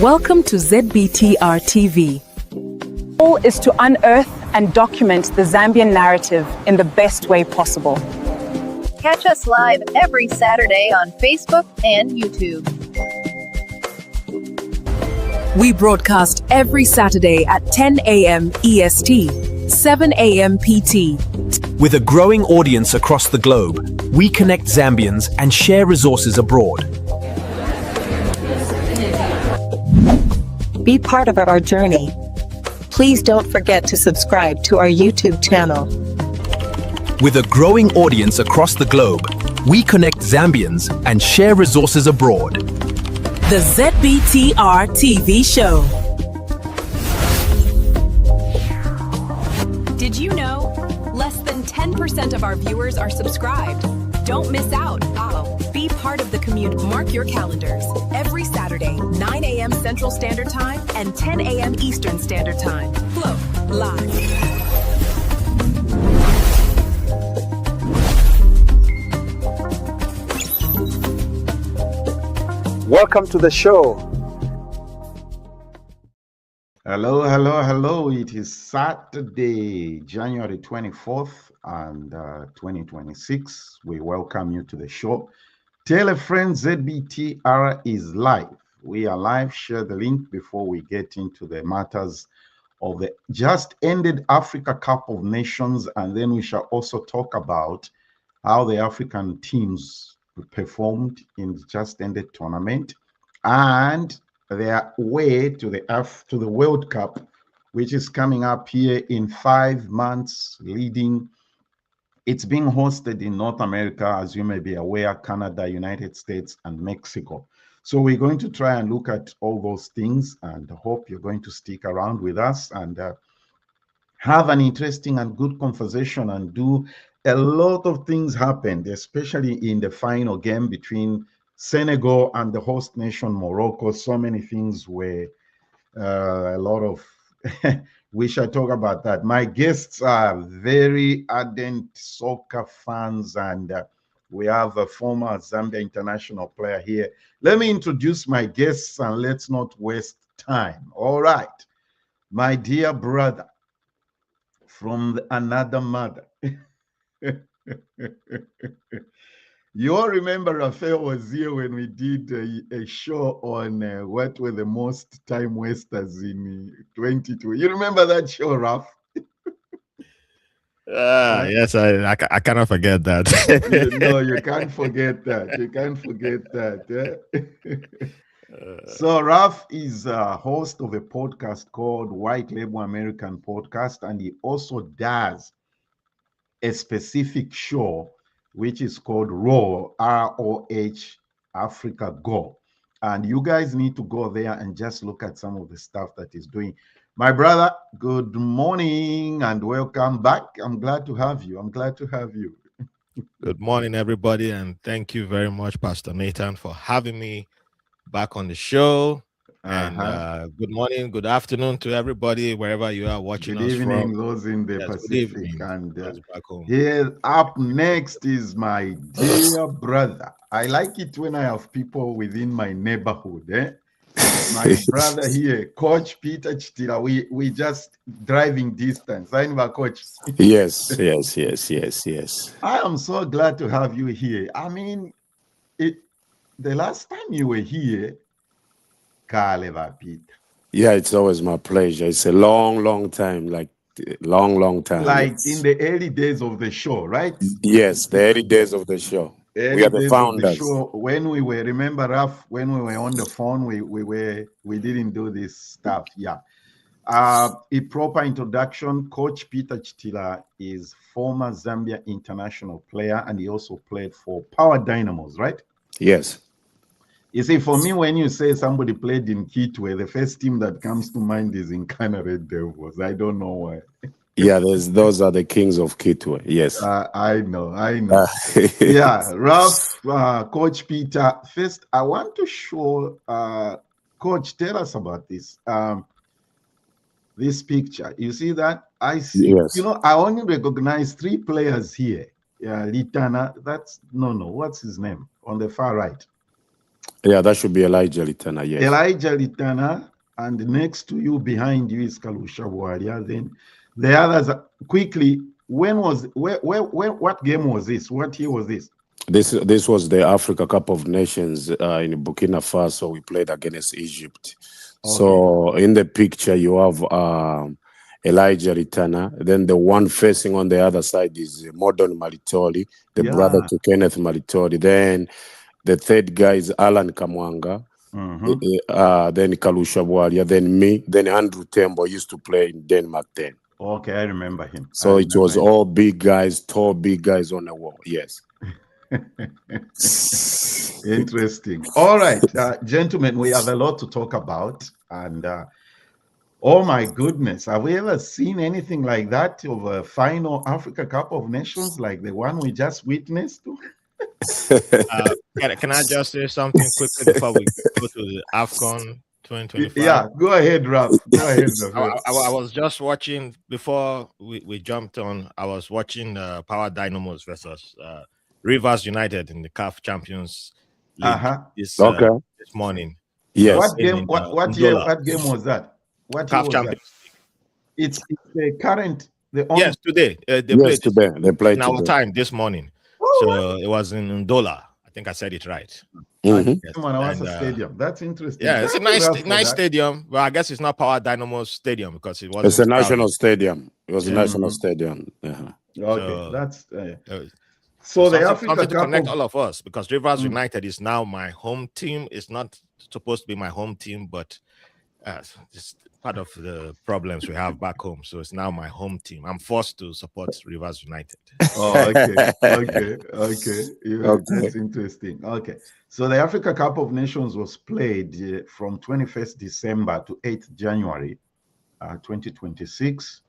Welcome to ZBTR TV. The goal is to unearth and document the Zambian narrative in the best way possible. Catch us live every Saturday on Facebook and YouTube. We broadcast every Saturday at 10 a.m. EST, 7 a.m. PT. With a growing audience across the globe, we connect Zambians and share resources abroad. Be part of our journey. Please don't forget to subscribe to our YouTube channel. With a growing audience across the globe, we connect Zambians and share resources abroad. The ZBTR TV show. Did you know? Less than 10% of our viewers are subscribed. Don't miss out. Be part of the community. Mark your calendars. Every Saturday, 9 a.m. Central Standard Time and 10 a.m. Eastern Standard Time. Flow live. Welcome to the show. Hello. It is Saturday, January 24th and 2026. We welcome you to the show. Tell a friend ZBTR is live. We are live. Share the link before we get into the matters of the just ended Africa Cup of Nations. And then we shall also talk about how the African teams performed in the just ended tournament and their way to the World Cup, which is coming up here in 5 months leading. It's being hosted in North America, as you may be aware, Canada, United States, and Mexico. So we're going to try and look at all those things and hope you're going to stick around with us and have an interesting and good conversation and do a lot of things happened, especially in the final game between Senegal and the host nation, Morocco. So many things were a lot of, we shall talk about that. My guests are very ardent soccer fans and we have a former Zambia international player here. Let me introduce my guests and let's not waste time. All right, my dear brother from another mother. You all remember Raphael was here when we did a show on what were the most time wasters in 22. You remember that show, Raph? Yes, I cannot forget that. No, you can't forget that. You can't forget that. So Raph is a host of a podcast called White Label American Podcast, and he also does a specific show which is called ROH, R-O-H, Africa Go. And you guys need to go there and just look at some of the stuff that he's doing. My brother, good morning and welcome back. I'm glad to have you. Good morning, everybody, and thank you very much, Pastor Nathan, for having me back on the show. And good morning, good afternoon to everybody, wherever you are watching us from. Good evening, those in the Pacific. And back home. here up next is my dear brother. I like it when I have people within my neighborhood. My brother here, Coach Peter Chitila. We just driving distance. I know, Coach. Yes. I am so glad to have you here. I mean, the last time you were here, Peter. Yeah, it's always my pleasure. It's a long time, long time. Like in the early days of the show, right? Yes, the early days of the show. We are the founders. When we were, remember, Raf, when we were on the phone, we didn't do this stuff. Yeah. A proper introduction. Coach Peter Chitila is former Zambia international player, and he also played for Power Dynamos, right? Yes. You see, for me, when you say somebody played in Kitwe, the first team that comes to mind is in Red Devils. I don't know why. Yeah, those are the kings of Kitwe. Yes. I know. Yeah, Ralph, Coach Peter. First, I want to show, Coach, tell us about this. This picture. You see that? I see. Yes. You know, I only recognize 3 players here. Litana, that's, no, what's his name? On the far right. Yeah, that should be Elijah Litana, yes. Elijah Litana, and next to you, behind you, is Kalusha Bwalia. Then the others, quickly, what game was this? What year was this? This was the Africa Cup of Nations in Burkina Faso. We played against Egypt. Okay. So in the picture, you have Elijah Litana. Then the one facing on the other side is Modon Malitoli, the brother to Kenneth Malitoli. Then the third guy is Alan Kamwanga. Then Kalusha Bwalia. Then me. Then Andrew Tembo used to play in Denmark then. Okay, I remember him. So it was all big guys, tall big guys on the wall. Yes. Interesting. All right, gentlemen, we have a lot to talk about, and oh my goodness, have we ever seen anything like that of a final Africa Cup of Nations like the one we just witnessed? Can I just say something quickly before we go to the Afcon 2025? Yeah, go ahead, Raph. Go ahead. I was just watching before we jumped on. I was watching Power Dynamos versus Rivers United in the CAF Champions League this morning. Yes. What game? What year? What game was that? What CAF Champions League? It's the current. Yes, today. They played in our time this morning. So it was in Ndola. I think I said it right. Stadium. That's interesting. Yeah, it's a nice stadium. Well, I guess it's not Power Dynamo Stadium because it was. It's a national stadium. It was a national stadium. Okay, so, that's. So the Africa Cup to connect all of us, because Rivers United is now my home team. It's not supposed to be my home team, but it's part of the problems we have back home. So it's now my home team. I'm forced to support Rivers United. Oh, okay. That's interesting. Okay. So the Africa Cup of Nations was played from 21st December to 8th January 2026.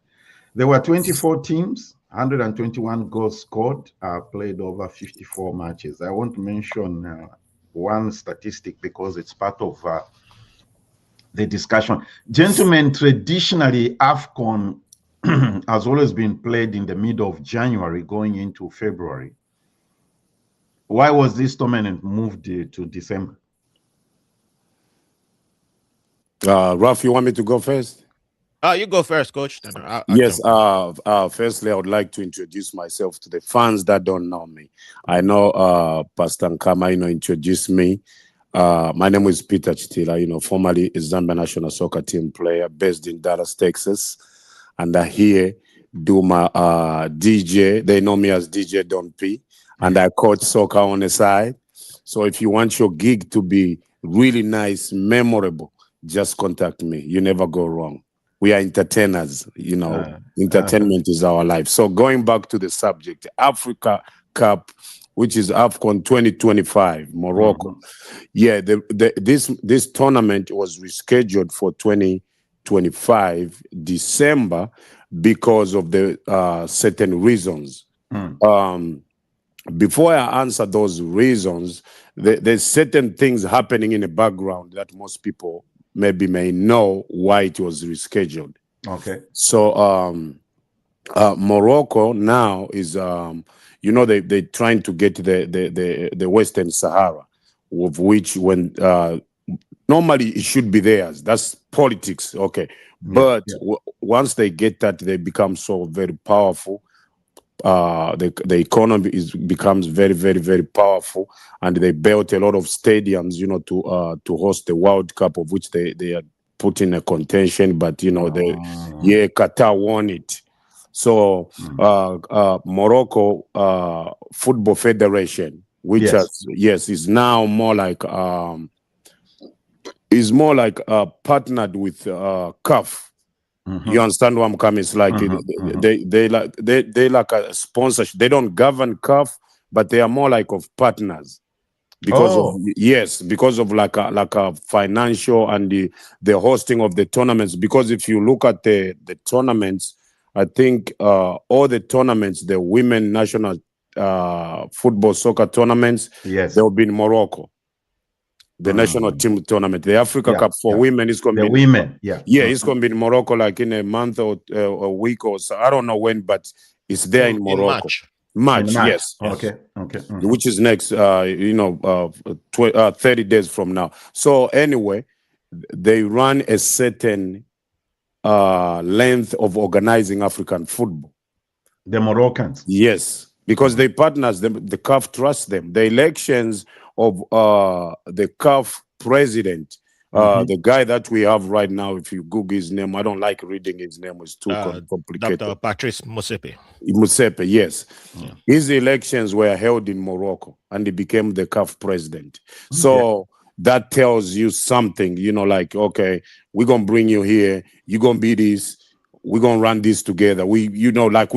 There were 24 teams. 121 goals scored, played over 54 matches. I want to mention one statistic because it's part of the discussion. Gentlemen, traditionally, Afcon has always been played in the middle of January going into February. Why was this tournament moved to December? Ralph, you want me to go first? You go first, Coach. Yes. Firstly, I would like to introduce myself to the fans that don't know me. I know Pastor Nkama, introduced me. My name is Peter Chitila, formerly a Zambia national soccer team player based in Dallas, Texas. And I here do my DJ. They know me as DJ Don P. And I coach soccer on the side. So if you want your gig to be really nice, memorable, just contact me. You never go wrong. We are entertainers, entertainment is our life. So going back to the subject, Africa Cup, which is Afcon 2025, Morocco. Yeah, this tournament was rescheduled for 2025 December because of the certain reasons. Before I answer those reasons, there's certain things happening in the background that most people may know why it was rescheduled. Okay. So Morocco now is they're trying to get the Western Sahara, of which when normally it should be theirs. That's politics. Okay. But once they get that, they become so very powerful. The economy becomes very, very, very powerful, and they built a lot of stadiums, to host the World Cup, of which they are put in a contention. But Qatar won it. So Morocco Football Federation, which is now more like partnered with CAF. You understand where I'm coming? It's like they like a sponsorship. They don't govern CAF, but they are more like of partners because of like a financial and the hosting of the tournaments. Because if you look at the tournaments, I think all the tournaments, the women national football soccer tournaments, they'll be in Morocco. The national team tournament, the Africa Cup for women is going to be women. It's going to be in Morocco, like in a month or a week or so. I don't know when, but it's there in Morocco. March, yes. Okay. Which is next, 30 days from now. So anyway, they run a certain length of organizing African football. The Moroccans. Yes, because they partners, the CAF trusts them. The elections of the CAF president, the guy that we have right now, if you Google his name, I don't like reading his name, it's too complicated. Dr. Patrice Motsepe. Motsepe, yes. His elections were held in Morocco and he became the CAF president. So that tells you something, like, okay, we're going to bring you here, you're going to be this, we're going to run this together. We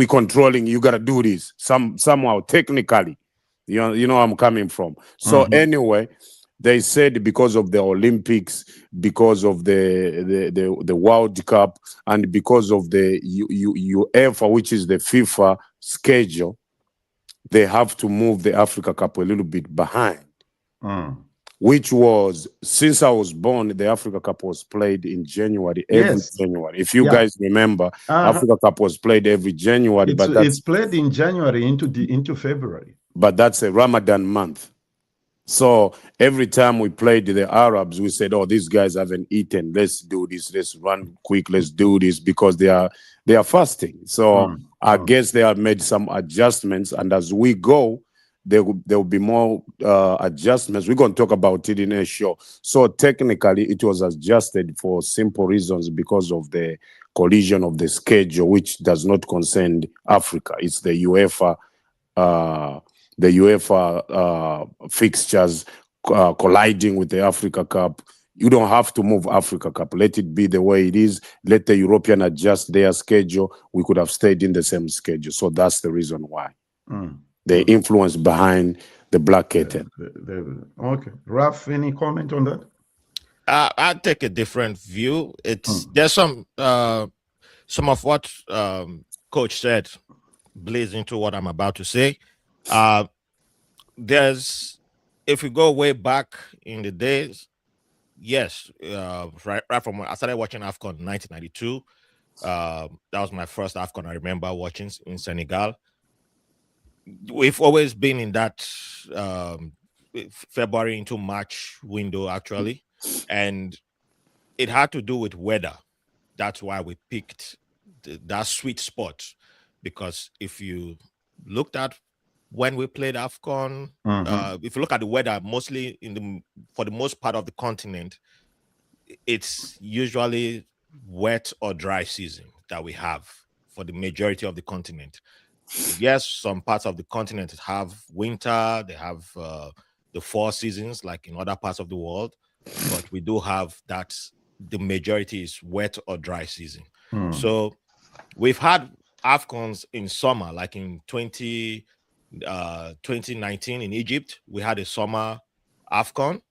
controlling, you got to do this somehow, technically. You know I'm coming from. So anyway, they said because of the Olympics, because of the World Cup, and because of the UEFA, which is the FIFA schedule, they have to move the Africa Cup a little bit behind. Which was, since I was born, the Africa Cup was played in January, every January. If you guys remember, Africa Cup was played every January. It's played in January into February. But that's a Ramadan month. So every time we played the Arabs, we said, oh, these guys haven't eaten. Let's do this. Let's run quick. Let's do this, because they are fasting. So I guess they have made some adjustments. And as we go, there will be more adjustments. We're going to talk about it in a show. So technically, it was adjusted for simple reasons because of the collision of the schedule, which does not concern Africa. It's the UEFA fixtures colliding with the Africa Cup. You don't have to move Africa Cup. Let it be the way it is. Let the European adjust their schedule. We could have stayed in the same schedule. So that's the reason why. The influence behind the Black Curtain. Okay. Raph, any comment on that? I take a different view. There's some of what Coach said bleeds into what I'm about to say. If we go way back in the days, yes, right from when I started watching Afcon in 1992. That was my first Afcon I remember watching in Senegal. We've always been in that February into March window, actually, and it had to do with weather. That's why we picked that sweet spot, because if you looked at when we played Afcon, if you look at the weather, mostly for the most part of the continent, it's usually wet or dry season that we have for the majority of the continent. Yes, some parts of the continent have winter, they have the 4 seasons like in other parts of the world, but we do have that. The majority is wet or dry season. So we've had Afcons in summer, like in 2019 in Egypt, we had a summer Afcon,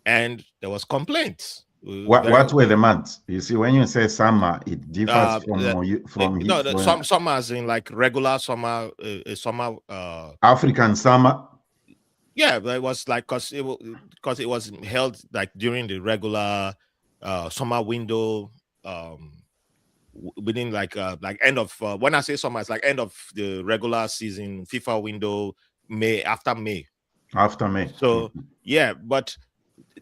and there was complaints. What were the months? You see, when you say summer, it differs from some summers in like regular summer, African summer. Yeah, but it was like because it was held like during the regular summer window, within like end of when I say summer, it's like end of the regular season FIFA window, after May. So yeah, but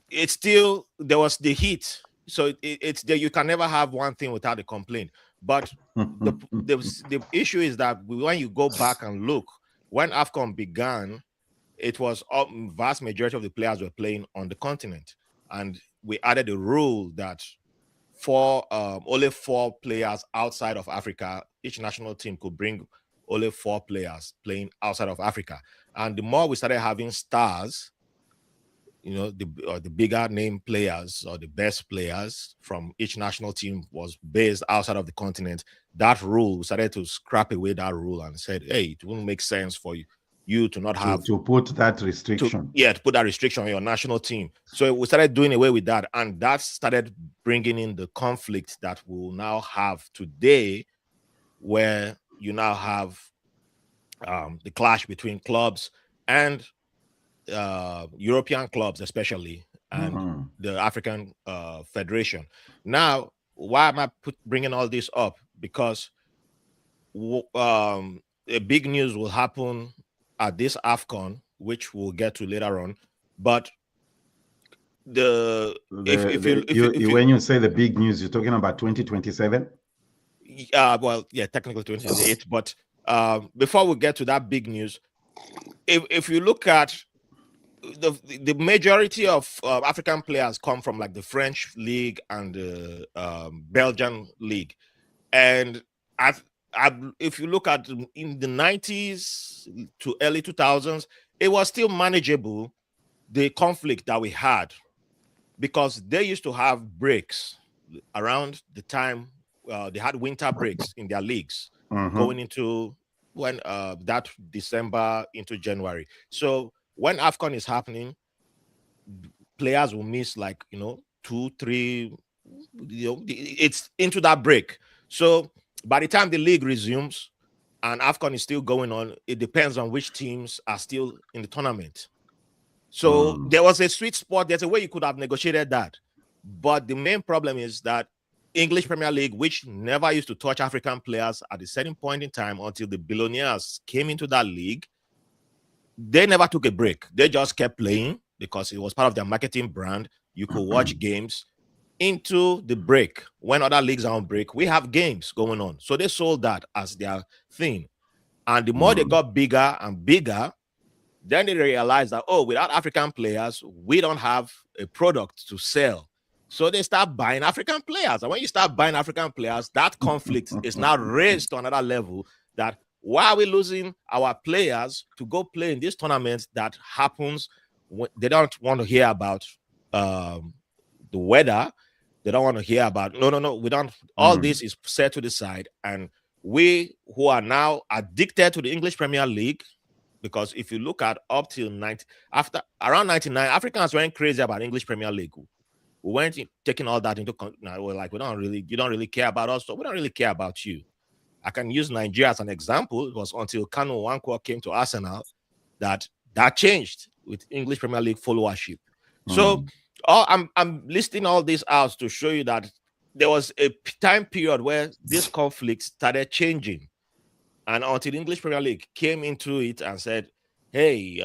it's still, there was the heat, so it's there. You can never have one thing without a complaint. But the issue is that when you go back and look, when Afcon began, it was vast majority of the players were playing on the continent, and we added a rule that only 4 players outside of Africa, each national team could bring only 4 players playing outside of Africa. And the more we started having stars, the bigger name players or the best players from each national team was based outside of the continent, that rule, we started to scrap away that rule and said, hey, it wouldn't make sense for you to not have to put that restriction. To put that restriction on your national team. So we started doing away with that, and that started bringing in the conflict that we will now have today, where you now have the clash between clubs and European clubs, especially, and the African Federation. Now, why am I bringing all this up? Because a big news will happen at this Afcon, which we'll get to later on. But when you say the big news, you're talking about 2027. Well, yeah, technically 2028. But before we get to that big news, if you look at the majority of African players come from like the French league and the Belgian league, and if you look at in the 90s to early 2000s, it was still manageable, the conflict that we had, because they used to have breaks around the time they had winter breaks in their leagues, going into when that December into January. So when Afcon is happening, players will miss like 2, 3. It's into that break. So by the time the league resumes and Afcon is still going on, it depends on which teams are still in the tournament. So there was a sweet spot. There's a way you could have negotiated that. But the main problem is that English Premier League, which never used to touch African players at a certain point in time until the billionaires came into that league, they never took a break. They just kept playing because it was part of their marketing brand. You could watch games into the break. When other leagues are on break, we have games going on. So they sold that as their thing. And the more they got bigger and bigger, then they realized that, without African players, we don't have a product to sell. So they start buying African players. And when you start buying African players, that conflict is now raised to another level, that why are we losing our players to go play in this tournament that happens when they don't want to hear about the weather. They don't want to hear about, no, we don't. All this is set to the side. And we who are now addicted to the English Premier League, because if you look at up till around 99, Africans weren't crazy about English Premier League. We weren't taking all that into we're like, you don't really care about us, so we don't really care about you. I can use Nigeria as an example. It was until Kanu Nwankwo came to Arsenal that changed with English Premier League followership. So I'm listing all this out to show you that there was a time period where this conflict started changing. And until the English Premier League came into it and said, hey,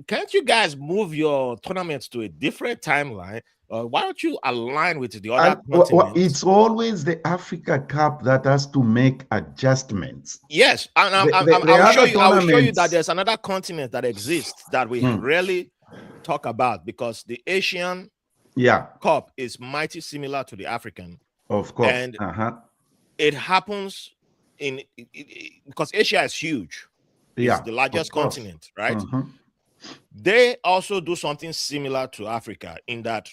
can't you guys move your tournaments to a different timeline? Why don't you align with the other continents? Well, it's always the Africa Cup that has to make adjustments. Yes, and I'll show you that there's another continent that exists that we rarely talk about, because the Asian Cup is mighty similar to the African. Of course. And it happens because Asia is huge. It's the largest continent, right? They also do something similar to Africa in that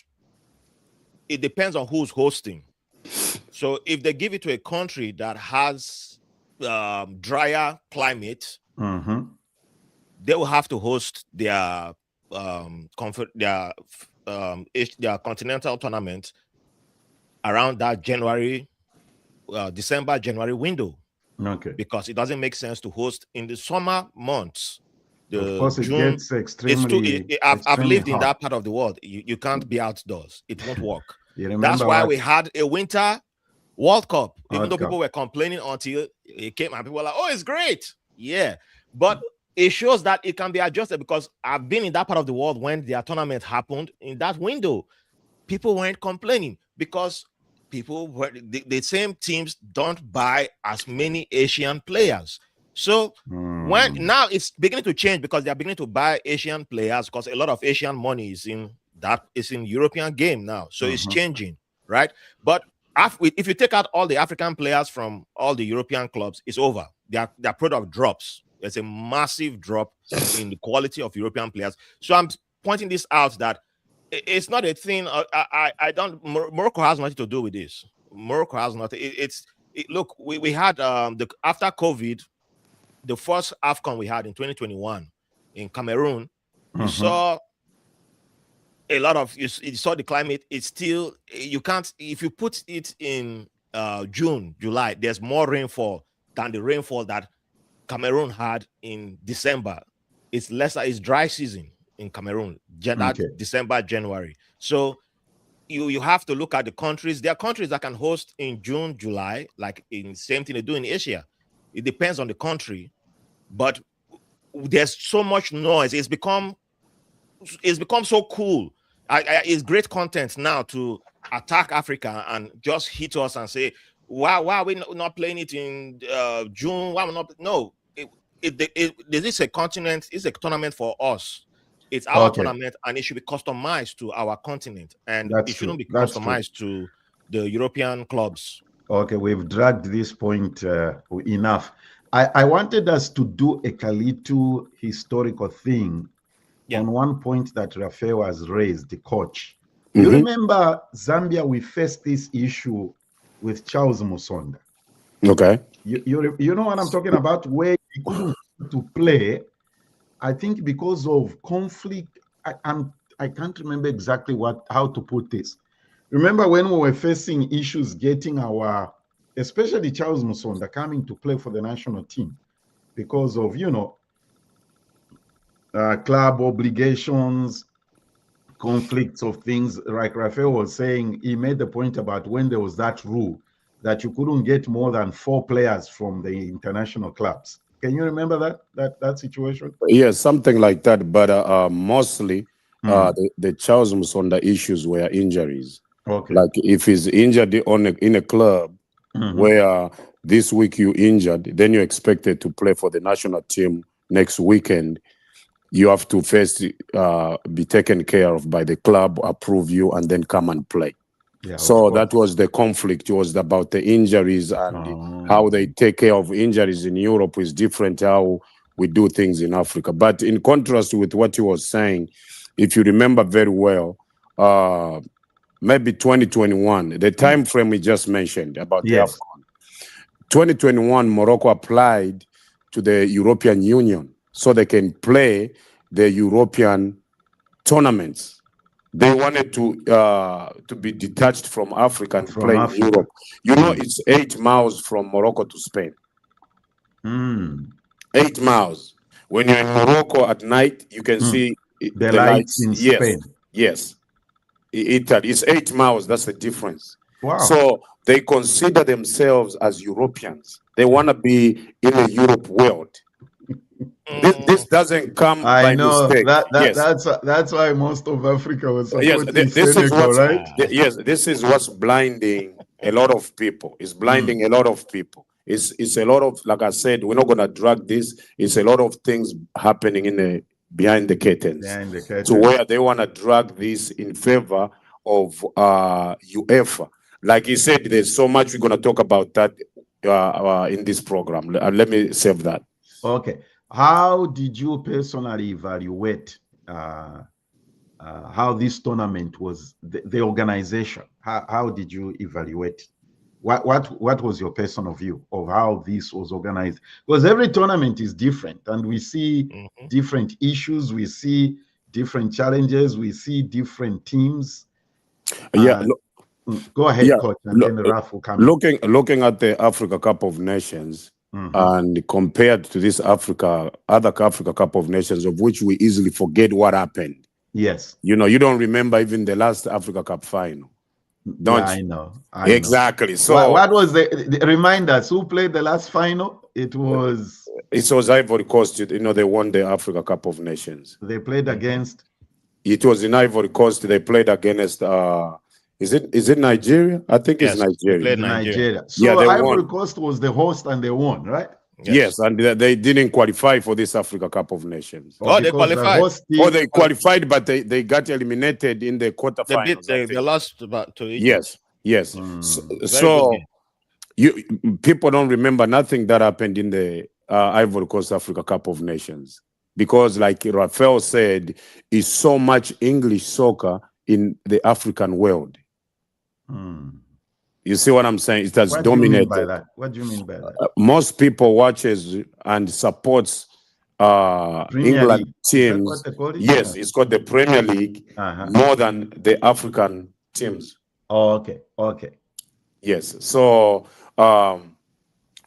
it depends on who's hosting. So if they give it to a country that has drier climate, they will have to host their continental tournament around that December, January window. Okay. Because it doesn't make sense to host in the summer months. Of course, it gets extremely. I've lived in that part of the world. You can't be outdoors. It won't work. That's why we had a winter World Cup, even though people were complaining until it came and people were like, oh, it's great. Yeah. But it shows that it can be adjusted, because I've been in that part of the world when their tournament happened in that window. People weren't complaining because people were the same teams don't buy as many Asian players. So when now it's beginning to change, because they're beginning to buy Asian players, because a lot of Asian money is in European game now. So it's changing, right? But if you take out all the African players from all the European clubs, it's over. Their product drops. There's a massive drop in the quality of European players. So I'm pointing this out, that it's not a thing. Morocco has nothing to do with this. Morocco has nothing. Look, we had after COVID, the first Afcon we had in 2021 in Cameroon. You saw a lot of you saw the climate. It's still, you can't, if you put it in June, July, there's more rainfall than the rainfall that Cameroon had in December. It's lesser. It's dry season in Cameroon, December, January. So you have to look at the countries. There are countries that can host in June, July, like in same thing they do in Asia. It depends on the country, but there's so much noise. It's become so cool. It's great content now to attack Africa and just hit us and say, why are we not playing it in June? Why are we not? No, this is a continent. It's a tournament for us. It's our tournament, and it should be customized to our continent, and it shouldn't be customized to the European clubs. Okay, we've dragged this point enough. I wanted us to do a little historical thing on one point that Raphael has raised, the coach. You remember Zambia, we faced this issue with Charles Musonda. Okay. You know what I'm talking about, where he couldn't to play, I think because of conflict. I can't remember exactly how to put this. Remember when we were facing issues getting especially Charles Musonda coming to play for the national team because of, club obligations, conflicts of things. Like Raphael was saying, he made the point about when there was that rule that you couldn't get more than 4 players from the international clubs. Can you remember that situation? Yes, something like that. But mostly the Charles Musonda issues were injuries. Okay. Like if he's injured in a club where this week you injured, then you're expected to play for the national team next weekend. You have to first be taken care of by the club, approve you, and then come and play. Yeah, so that was the conflict. It was about the injuries and how they take care of injuries in Europe is different how we do things in Africa. But in contrast with what you was saying, if you remember very well, maybe 2021, the time frame we just mentioned about the Afcon. 2021, Morocco applied to the European Union so they can play the European tournaments. They wanted to be detached from Africa and play in Europe. You know, it's 8 miles from Morocco to Spain. 8 miles. When you're in Morocco at night, you can see the lights in Spain. Yes. It's 8 miles. That's the difference. Wow. So they consider themselves as Europeans. They want to be in a Europe world. This doesn't come by mistake. That's why most of Africa was supporting Senegal, right? Yes, this is what's blinding a lot of people. It's blinding a lot of people. It's a lot of, like I said, we're not going to drag this. It's a lot of things happening behind the curtains. To where they want to drag this in favor of UEFA. Like he said, there's so much we're going to talk about that in this program. Let me save that. Okay. How did you personally evaluate how this tournament was, the organization? How did you evaluate? What was your personal view of how this was organized? Because every tournament is different, and we see different issues, we see different challenges, we see different teams. Go ahead, Coach, and then Raph will come. Looking at the Africa Cup of Nations. And compared to this other Africa Cup of Nations, of which we easily forget what happened. Yes. You know, you don't remember even the last Africa Cup final. Don't you? I know. Exactly. So what was the remind us who played the last final? It was Ivory Coast. You know, they won the Africa Cup of Nations. They played against. It was in Ivory Coast. They played against. Is it Nigeria? I think it's Nigeria. Nigeria. So Ivory Coast was the host and they won, right? Yes, and they didn't qualify for this Africa Cup of Nations. They qualified. They qualified, but they got eliminated in the quarterfinals. They lost to Egypt. Yes. So people don't remember nothing that happened in the Ivory Coast Africa Cup of Nations because, like Raphael said, is so much English soccer in the African world. You see what I'm saying? It has dominated. What do you mean by that? Most people watches and supports England teams. Yes, it's called the Premier League more than the African teams. Oh, okay. Yes. So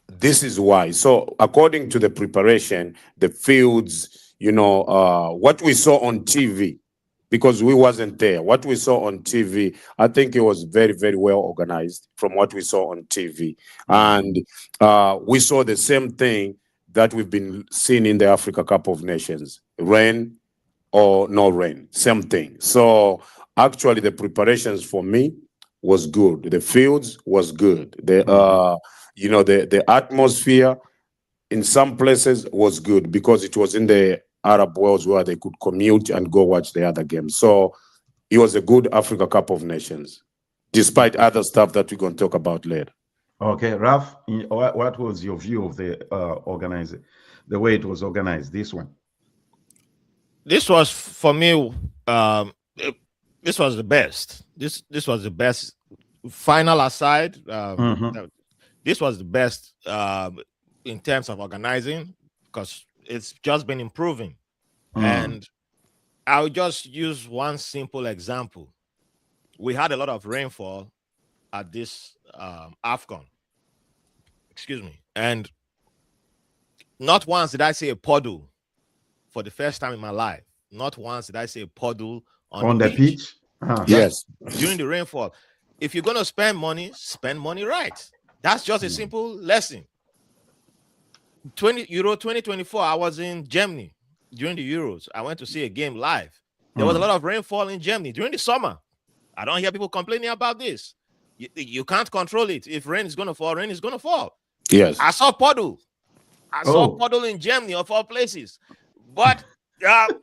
this is why. So according to the preparation, the fields, what we saw on TV, because we wasn't there. What we saw on TV, I think it was very, very well organized from what we saw on TV. And we saw the same thing that we've been seeing in the Africa Cup of Nations. Rain or no rain, same thing. So actually the preparations for me was good. The fields was good. The atmosphere in some places was good because it was in the Arab world where they could commute and go watch the other games. So it was a good Africa Cup of Nations, despite other stuff that we're going to talk about later. Okay, Raf, what was your view of the the way it was organized? This one. This was for me. This was the best. This was the best. Final aside, this was the best in terms of organizing because it's just been improving. And I'll just use one simple example. We had a lot of rainfall at this Afcon. Excuse me. And not once did I see a puddle for the first time in my life. Not once did I see a puddle on the pitch. Yes. During the rainfall. If you're going to spend money right. That's just a simple lesson. Euro 2024, I was in Germany during the Euros. I went to see a game live. There was a lot of rainfall in Germany during the summer. I don't hear people complaining about this. You can't control it. If rain is going to fall, rain is going to fall. Yes. I saw puddle. I saw puddle in Germany of all places. But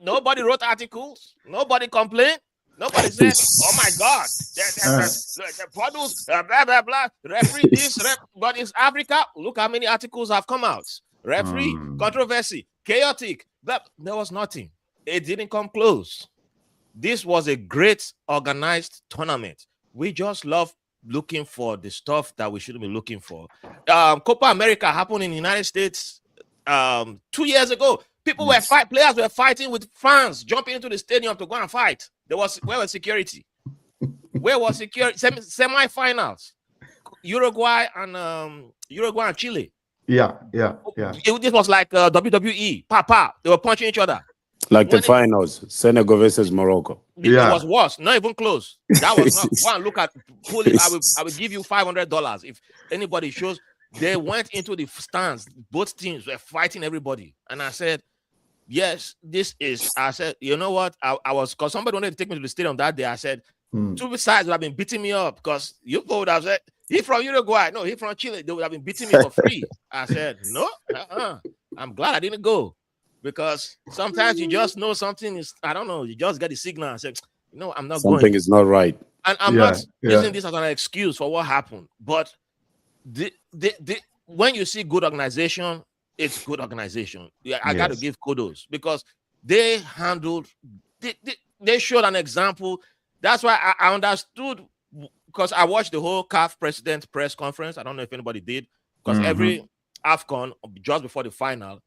nobody wrote articles. Nobody complained. Nobody said, "Oh my God, the puddles, blah blah blah." Referee this, but it's Africa. Look how many articles have come out. Referee controversy, chaotic. But there was nothing. It didn't come close. This was a great organized tournament. We just love looking for the stuff that we shouldn't be looking for. Copa America happened in the United States 2 years ago. Players were fighting with fans, jumping into the stadium to go and fight. Where was security? Where was security? Semi-finals, Uruguay and Chile. Yeah. This was like WWE. They were punching each other. Like the finals, Senegal versus Morocco. It was worse. Not even close. That was not. Go and look at pulling. I will give you $500 if anybody shows. They went into the stands. Both teams were fighting everybody, and I said, yes, this is. I said, you know what? I was, because somebody wanted to take me to the stadium that day. I said, two sides would have been beating me up because you would have said, he from Uruguay. No, he from Chile. They would have been beating me for free. I said, no, I'm glad I didn't go because sometimes you just know something is, I don't know, you just get the signal and say, no, I'm not going. Something is not right. And I'm not using this as an excuse for what happened. But when you see good organization, it's good organization. I got to give kudos because they handled, they showed an example. That's why I understood, because I watched the whole CAF president press conference. I don't know if anybody did, because every Afcon, just before the final,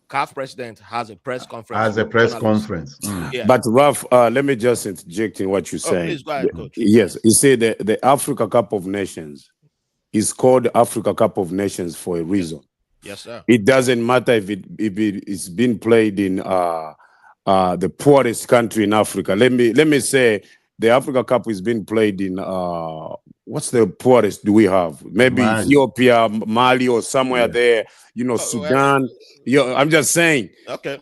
CAF president has a press conference. Yeah. But Ralph, let me just interject in what you're saying. Please go ahead, Coach. Yes, you see the Africa Cup of Nations is called Africa Cup of Nations for a reason. Yes, sir. It doesn't matter if it's been played in the poorest country in Africa. Let me say the Africa Cup is being played in what's the poorest do we have? Maybe Mali. Ethiopia, Mali, or somewhere there. Sudan. I'm just saying. Okay.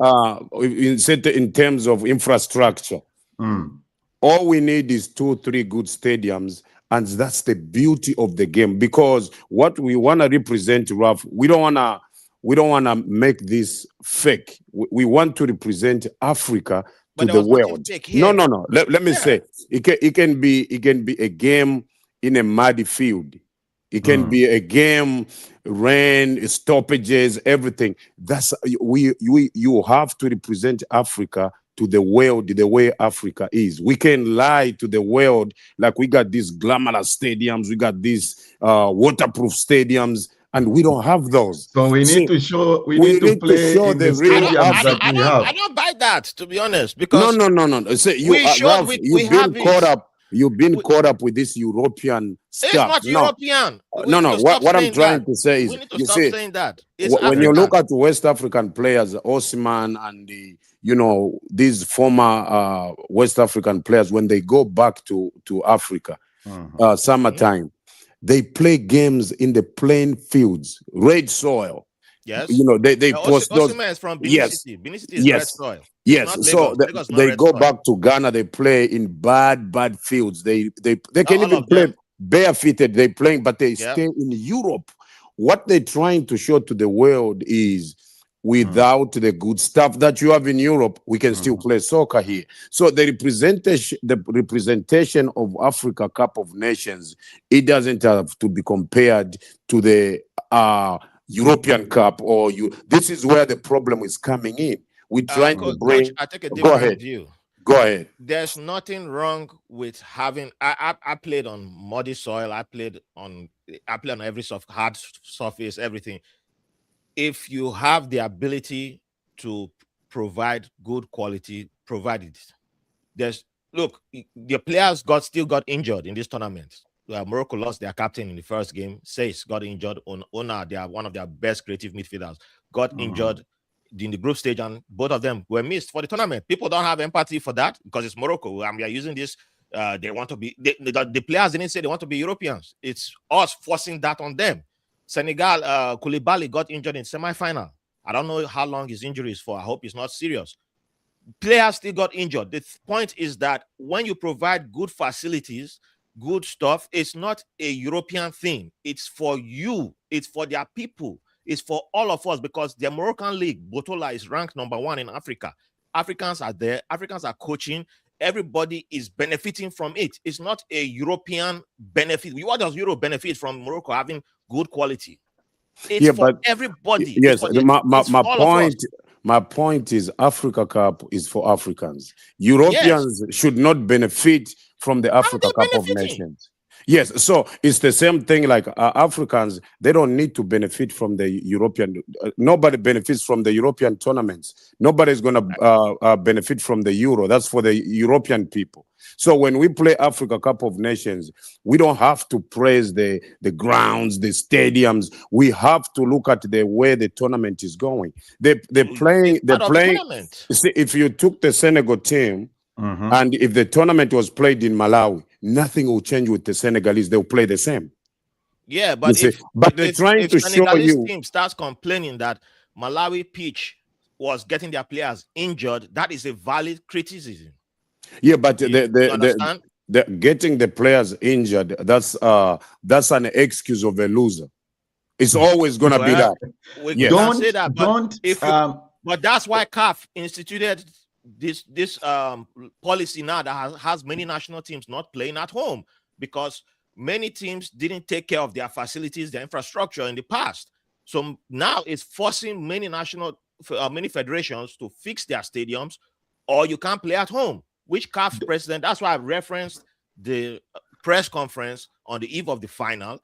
In terms of infrastructure, all we need is 2-3 good stadiums. And that's the beauty of the game, because what we want to represent, Ralph, we don't want to make this fake. We want to represent Africa to the world. No. Let me say, it can be a game in a muddy field. It can be a game, rain, stoppages, everything. That's you have to represent Africa to the world the way Africa is. We can lie to the world like we got these glamorous stadiums, we got these waterproof stadiums, and we don't have those. So we need to show. We need to play in the stadiums that we have. I don't buy that, to be honest, because no. So you've been caught up with this European stuff. It's not European. What I'm trying to say is, we need to stop saying that. When you look at West African players, Osman and you know, these former West African players, when they go back to Africa, summertime, they play games in the plain fields, red soil. Yes. You know, they post those. Osimhen is from Benin City. Benin City is red soil. Yes. So they go back to Ghana. They play in bad fields. They can even play barefooted. They playing, but they stay in Europe. What they're trying to show to the world is, without the good stuff that you have in Europe, we can still play soccer here. So the representation of Africa Cup of Nations, it doesn't have to be compared to the European Cup or this is where the problem is coming in. We're trying to bring. Coach, I take a different view. Go ahead. There's nothing wrong with having. I played on muddy soil. I played on every hard surface, everything. If you have the ability to provide good quality, provide it. The players still got injured in this tournament. Morocco lost their captain in the first game. Says got injured. Ona, they are one of their best creative midfielders, got injured in the group stage, and both of them were missed for the tournament. People don't have empathy for that because it's Morocco, and we are using this. They want to be the players didn't say they want to be Europeans. It's us forcing that on them. Senegal, Koulibaly got injured in semi-final. I don't know how long his injury is for. I hope it's not serious. Players still got injured. The point is that when you provide good facilities, good stuff, it's not a European thing. It's for you. It's for their people. It's for all of us, because the Moroccan league, Botola, is ranked #1 in Africa. Africans are there. Africans are coaching. Everybody is benefiting from it. It's not a European benefit. What does Europe benefit from Morocco having good quality? It's for everybody. Yes, my point is Africa Cup is for Africans. Europeans should not benefit from the Africa Cup of Nations. Yes, so it's the same thing like Africans, they don't need to benefit from the European, nobody benefits from the European tournaments. Nobody's going to benefit from the Euro. That's for the European people. So when we play Africa Cup of Nations, we don't have to praise the grounds, the stadiums. We have to look at the way the tournament is going. They're playing. See, if you took the Senegal team, and if the tournament was played in Malawi, nothing will change with the Senegalese. They'll play the same. Yeah, but they're trying to show you. Team starts complaining that Malawi pitch was getting their players injured. That is a valid criticism. Yeah, but the getting the players injured, that's an excuse of a loser. It's always gonna be that. We don't say that, but that's why CAF instituted this policy now that has many national teams not playing at home, because many teams didn't take care of their facilities, their infrastructure in the past. So now it's forcing many federations to fix their stadiums, or you can't play at home. Which CAF president? That's why I referenced the press conference on the eve of the final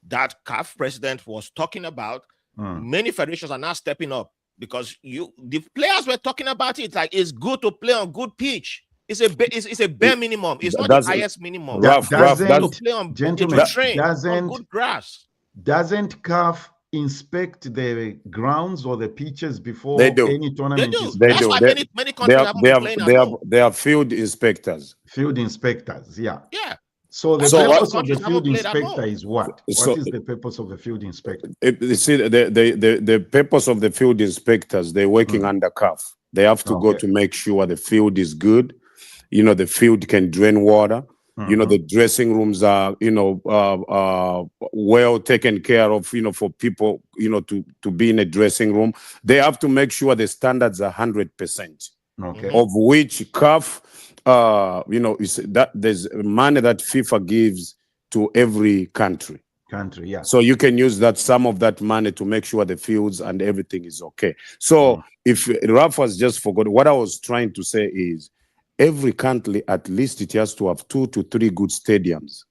that CAF president was talking about. Many federations are now stepping up, because the players were talking about it like it's good to play on good pitch. It's a bare minimum. It's not the highest minimum. Train on good grass. Doesn't CAF inspect the grounds or the pitches before any tournament? That's why many countries haven't been playing at home. They are field inspectors. Field inspectors, yeah. So the purpose of the field inspector is what? What is the purpose of the field inspector? You see, the purpose of the field inspectors, they're working under CAF. They have to go to make sure the field is good. You know, the field can drain water. You know, the dressing rooms are, well taken care of, for people, to be in a dressing room. They have to make sure the standards are 100%. Of which CAF, is that there's money that FIFA gives to every country. So you can use some of that money to make sure the fields and everything is okay. So if Raphael's just forgot, what I was trying to say is, every country, at least it has to have 2 to 3 good stadiums.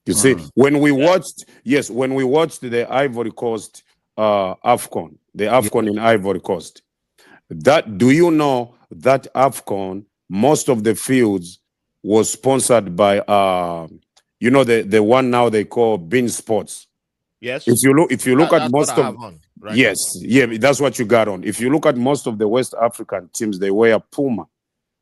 You see, when we watched the Ivory Coast Afcon, the Afcon in Ivory Coast, do you know that Afcon, most of the fields was sponsored by, the one now they call Bein Sports. Yes. If you look at most of right? Yes, yeah, that's what you got on. If you look at most of the West African teams, they wear Puma,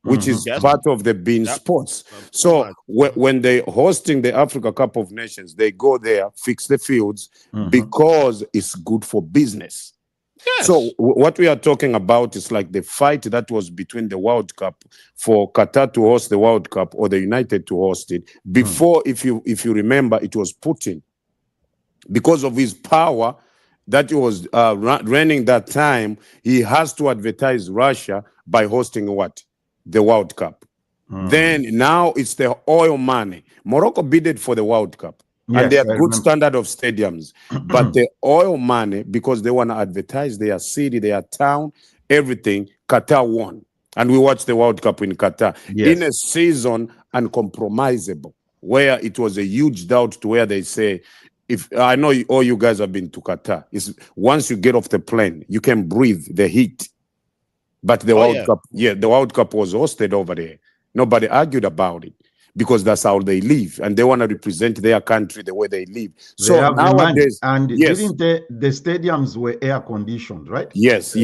which is Yes. part of the bean Yep. sports. Puma. So when they hosting the Africa Cup of Nations, they go there, fix the fields because it's good for business. Yes. So what we are talking about is like the fight that was between the World Cup for Qatar to host the World Cup or the United to host it. Before, if you remember, it was Putin. Because of his power that he was running that time, he has to advertise Russia by hosting what? The World Cup. Then now it's the oil money. Morocco bidded for the World Cup. Yes, and they have I good remember. standard of stadiums. But the oil money, because they want to advertise their city, their town, everything, Qatar won. And we watched the World Cup in Qatar in a season uncompromisable, where it was a huge doubt to where they say, if I know all you guys have been to Qatar, is once you get off the plane, you can breathe the heat. But the World Cup, the World Cup was hosted over there. Nobody argued about it because that's how they live, and they want to represent their country the way they live. So nowadays, and didn't the stadiums were air conditioned, right? Yes.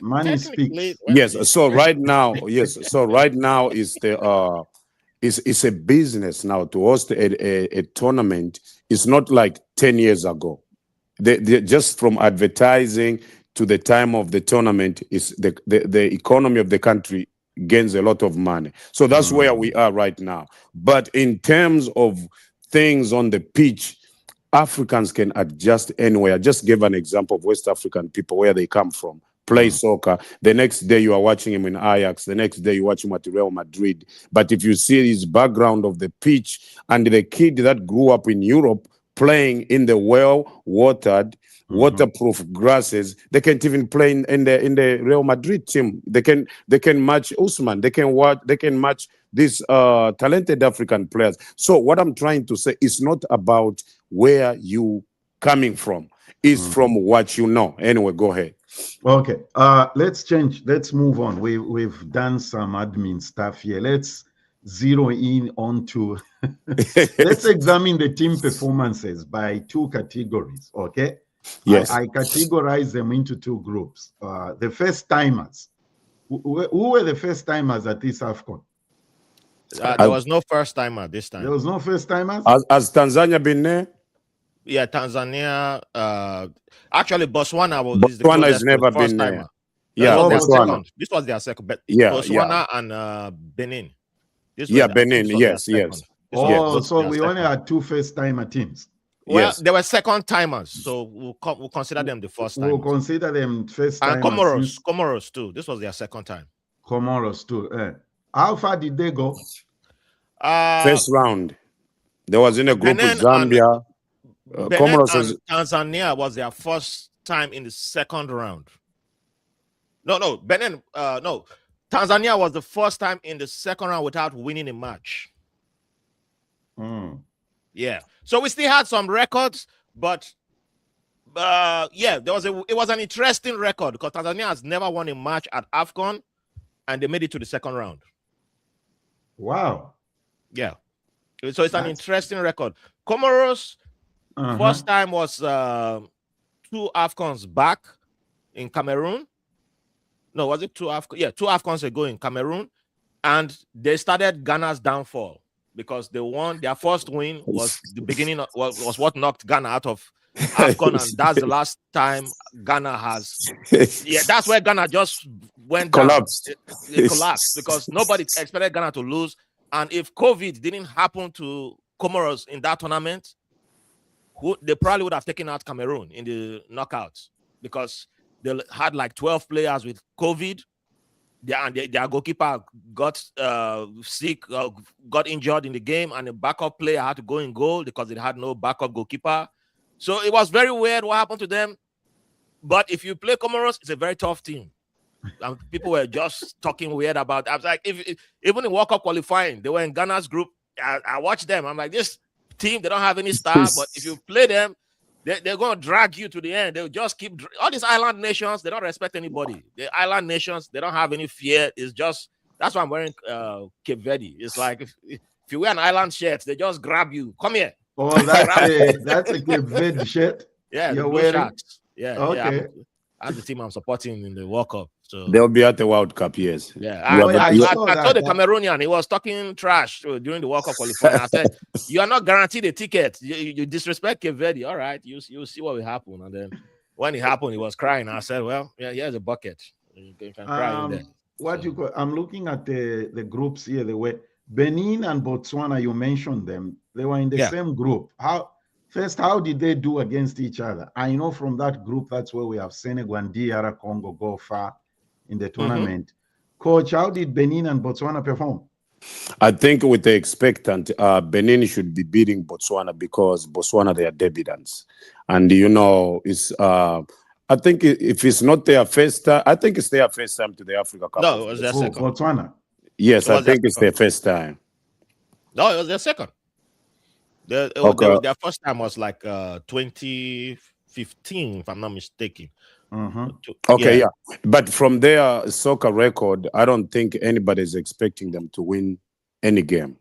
Money speaks. Yes. So right now, So right now is the it's a business now to host a tournament. It's not like 10 years ago. They just from advertising to the time of the tournament is the economy of the country gains a lot of money. So that's where we are right now. But in terms of things on the pitch, Africans can adjust anywhere. I just gave an example of West African people, where they come from. Play soccer. The next day you are watching him in Ajax. The next day you watch him at Real Madrid. But if you see his background of the pitch and the kid that grew up in Europe playing in the well-watered, waterproof grasses, they can't even play in the Real Madrid team. They can match Usman. They can match these talented African players. So what I'm trying to say is not about where you coming from. It's from what you know. Anyway, go ahead. Okay. Let's change. Let's move on. We've done some admin stuff here. Let's zero in onto let's examine the team performances by two categories. Okay. Yes. I categorize them into two groups. The first timers. Who were the first timers at this Afcon? There was no first timer this time. There was no first timers? Has Tanzania been there? Yeah, Tanzania. Actually, Botswana has never been there. Yeah, Botswana. This was their second. But Botswana and Benin. Benin. Yes. So we only had two first-timer teams. Well, they were second timers, so we'll consider them the first time. We'll consider them first timers. And Comoros too. This was their second time. Comoros too. How far did they go? First round. There was in a group with Zambia. Comoros and Tanzania was their first time in the second round. No, Benin. No, Tanzania was the first time in the second round without winning a match. Yeah, so we still had some records, but it was an interesting record because Tanzania has never won a match at Afcon, and they made it to the second round. Wow. Yeah, so it's an interesting record. Comoros first time was 2 Afcons back in Cameroon. No, was it 2 Afcons? Yeah, 2 Afcons ago in Cameroon, and they started Ghana's downfall. Because they won, their first win was the beginning of was what knocked Ghana out of Afcon, and that's the last time Ghana has. Yeah, that's where Ghana just went collapsed. It collapsed because nobody expected Ghana to lose. And if COVID didn't happen to Comoros in that tournament, they probably would have taken out Cameroon in the knockouts because they had like 12 players with COVID. Their goalkeeper got sick, got injured in the game, and the backup player had to go in goal because they had no backup goalkeeper. So it was very weird what happened to them. But if you play Comoros, it's a very tough team. And people were just talking weird about it. I was like, even in World Cup qualifying, they were in Ghana's group. I watched them. I'm like, this team, they don't have any star, but if you play them, they're going to drag you to the end. They'll just keep all these island nations. They don't respect anybody. The island nations, they don't have any fear. It's just that's why I'm wearing Cape Verde. It's like if you wear an island shirt, they just grab you. Come here. Oh, that's a Cape Verde shirt. Yeah, the You're Blue wearing? Sharks. Yeah, Okay. I'm the team I'm supporting in the World Cup. So They'll be at the World Cup, yes. yeah, I saw I told the that. Cameroonian, he was talking trash during the World Cup qualifying. I said, "You are not guaranteed a ticket. You disrespect Cape Verde. All right, you see what will happen." And then when it happened, he was crying. I said, "Well, yeah, here's a bucket. You can cry in there." I'm looking at the groups here. They were Benin and Botswana. You mentioned them. They were in the same group. How did they do against each other? I know from that group, that's where we have Senegal and DR Congo go far in the tournament. Coach, how did Benin and Botswana perform? I think with the expectant, Benin should be beating Botswana because Botswana, they are debutants. And, it's... I think if it's not their first time, I think it's their first time to the Africa Cup. No, it was their second. Botswana. Yes, I think it's their first time. No, it was their second. Their first time was like 2015, if I'm not mistaken. Okay, yeah. But from their soccer record, I don't think anybody is expecting them to win any game.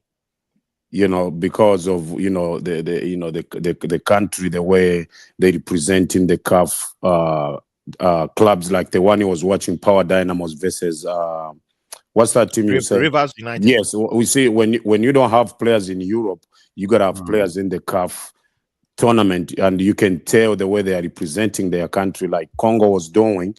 Because of the country, the way they represent in the CAF clubs, like the one he was watching, Power Dynamos versus what's that team you said? Rivers United. Yes, we see when you don't have players in Europe, you gotta have players in the CAF tournament, and you can tell the way they are representing their country, like Congo was doing.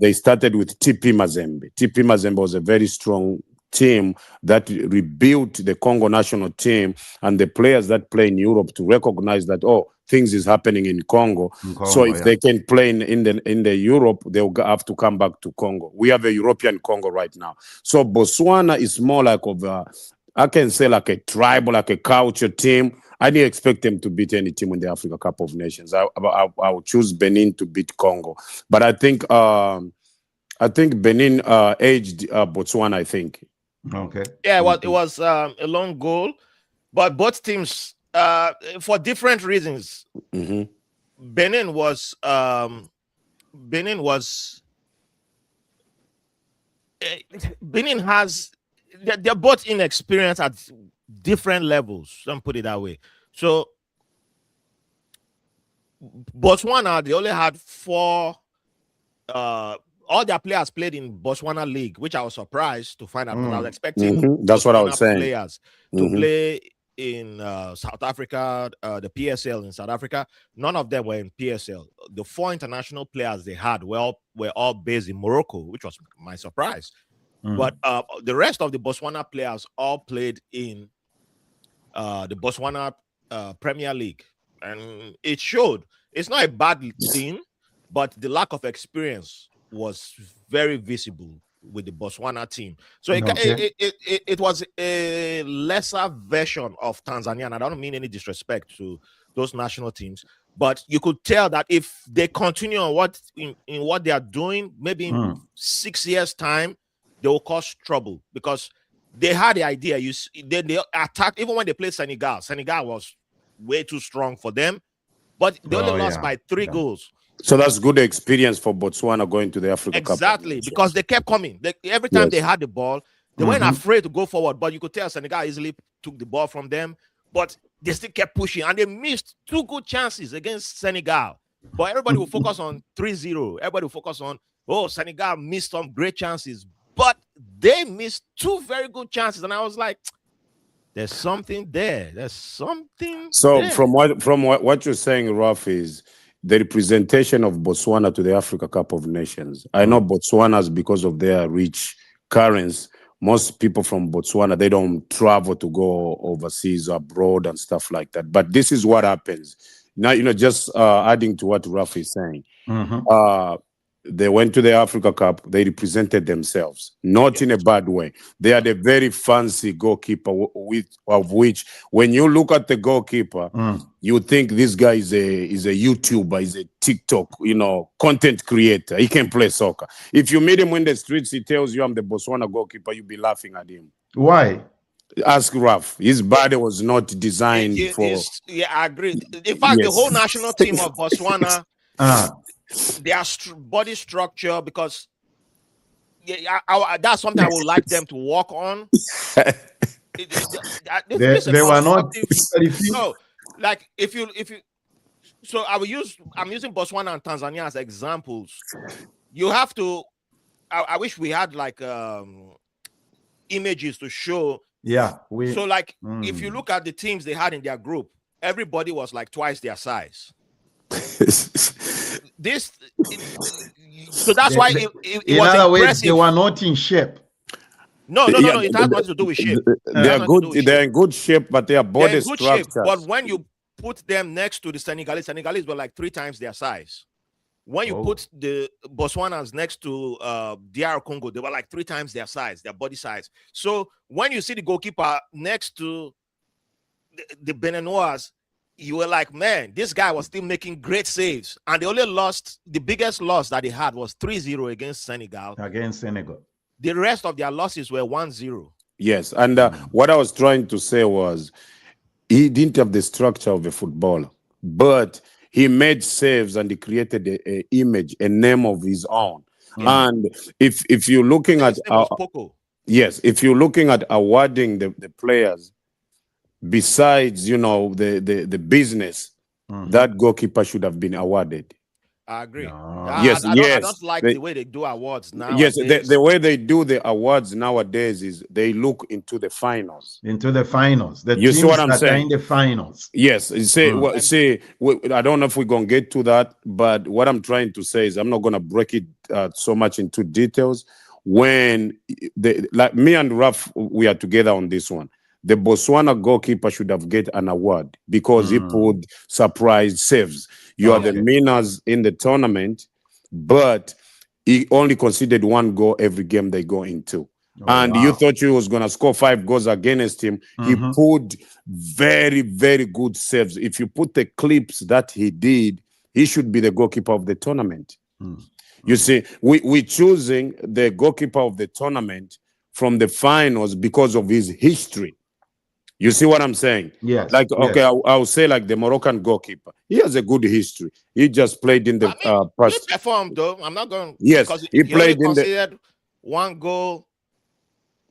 They started with TP Mazembe. TP Mazembe was a very strong team that rebuilt the Congo national team and the players that play in Europe to recognize that things is happening in Congo. So if they can play in the Europe, they'll have to come back to Congo. We have a European Congo right now. So Botswana is more like I can say like a tribal, like a culture team. I didn't expect them to beat any team in the Africa Cup of Nations. I would choose Benin to beat Congo, but I think Benin aged Botswana. I think. Okay. Yeah, it was a long goal, but both teams, for different reasons. Benin has. They're both inexperienced at different levels. Don't put it that way. So Botswana, they only had 4. All their players played in Botswana League, which I was surprised to find out. Because I was expecting that's what I was saying. Players to play in South Africa, the PSL in South Africa. None of them were in PSL. The 4 international players they had were all based in Morocco, which was my surprise. But the rest of the Botswana players all played in the Botswana Premier League, and it showed. It's not a bad thing, but the lack of experience was very visible with the Botswana team. So it was a lesser version of Tanzania, and I don't mean any disrespect to those national teams, but you could tell that if they continue on in what they are doing, maybe in 6 years' time, they will cause trouble because they had the idea. They attacked even when they played Senegal. Senegal was way too strong for them, but they only lost by 3 goals. So that's good experience for Botswana going to the Africa Cup. Exactly, because they kept coming. Every time they had the ball, they weren't afraid to go forward. But you could tell Senegal easily took the ball from them, but they still kept pushing, and they missed 2 good chances against Senegal. But everybody will focus on 3-0. Everybody will focus on, Senegal missed some great chances. But they missed 2 very good chances, and I was like, "There's something there. There's something." So there. from what you're saying, Ralph, is the representation of Botswana to the Africa Cup of Nations. I know Botswana's because of their rich currency. Most people from Botswana, they don't travel to go overseas, abroad, and stuff like that. But this is what happens now. Just adding to what Ralph is saying. They went to the Africa Cup. They represented themselves, not in a bad way. They had a very fancy goalkeeper, of which, when you look at the goalkeeper, you think this guy is a YouTuber, is a TikTok, content creator. He can play soccer. If you meet him in the streets, he tells you, "I'm the Botswana goalkeeper." You'll be laughing at him. Why? Ask Raf. His body was not designed for. Yeah, I agree. In fact, the whole national team of Botswana. Their body structure, because that's something I would like them to work on. They were not. No, like if you So I'm using Botswana and Tanzania as examples. You have to. I wish we had like images to show. Yeah, so like if you look at the teams they had in their group, everybody was like twice their size. So that's why it in was other words, impressive. they were not in shape. No. It has nothing to do with shape. They're good. They're in good shape, but their body structures. But when you put them next to the Senegalese were like 3 times their size. When you put the Botswanans next to DR Congo, they were like 3 times their size, their body size. So when you see the goalkeeper next to the Beninois, you were like, man, this guy was still making great saves. And they only lost, the biggest loss that they had was 3-0 against Senegal. The rest of their losses were 1-0. Yes, and what I was trying to say was he didn't have the structure of a footballer, but he made saves and he created a image, a name of his own. And if you're looking at yes, if you're looking at awarding the players, besides the business, that goalkeeper should have been awarded. I agree. Yes, I don't like the way they do awards now. Yes, the way they do the awards nowadays is they look into the finals. Into the finals. You see what I'm saying? In the finals. Yes. See, I don't know if we're going to get to that, but what I'm trying to say is I'm not going to break it so much into details. When like me and Raph, we are together on this one. The Botswana goalkeeper should have get an award because he put surprise saves. You are the winners in the tournament, but he only conceded 1 goal every game they go into. You thought you was going to score 5 goals against him. He put very, very good saves. If you put the clips that he did, he should be the goalkeeper of the tournament. You see, we're choosing the goalkeeper of the tournament from the finals because of his history. You see what I'm saying? Yes. Like, okay, I'll say like the Moroccan goalkeeper. He has a good history. He just played in the he performed though. I'm not going. Yes, because he played in the 1 goal.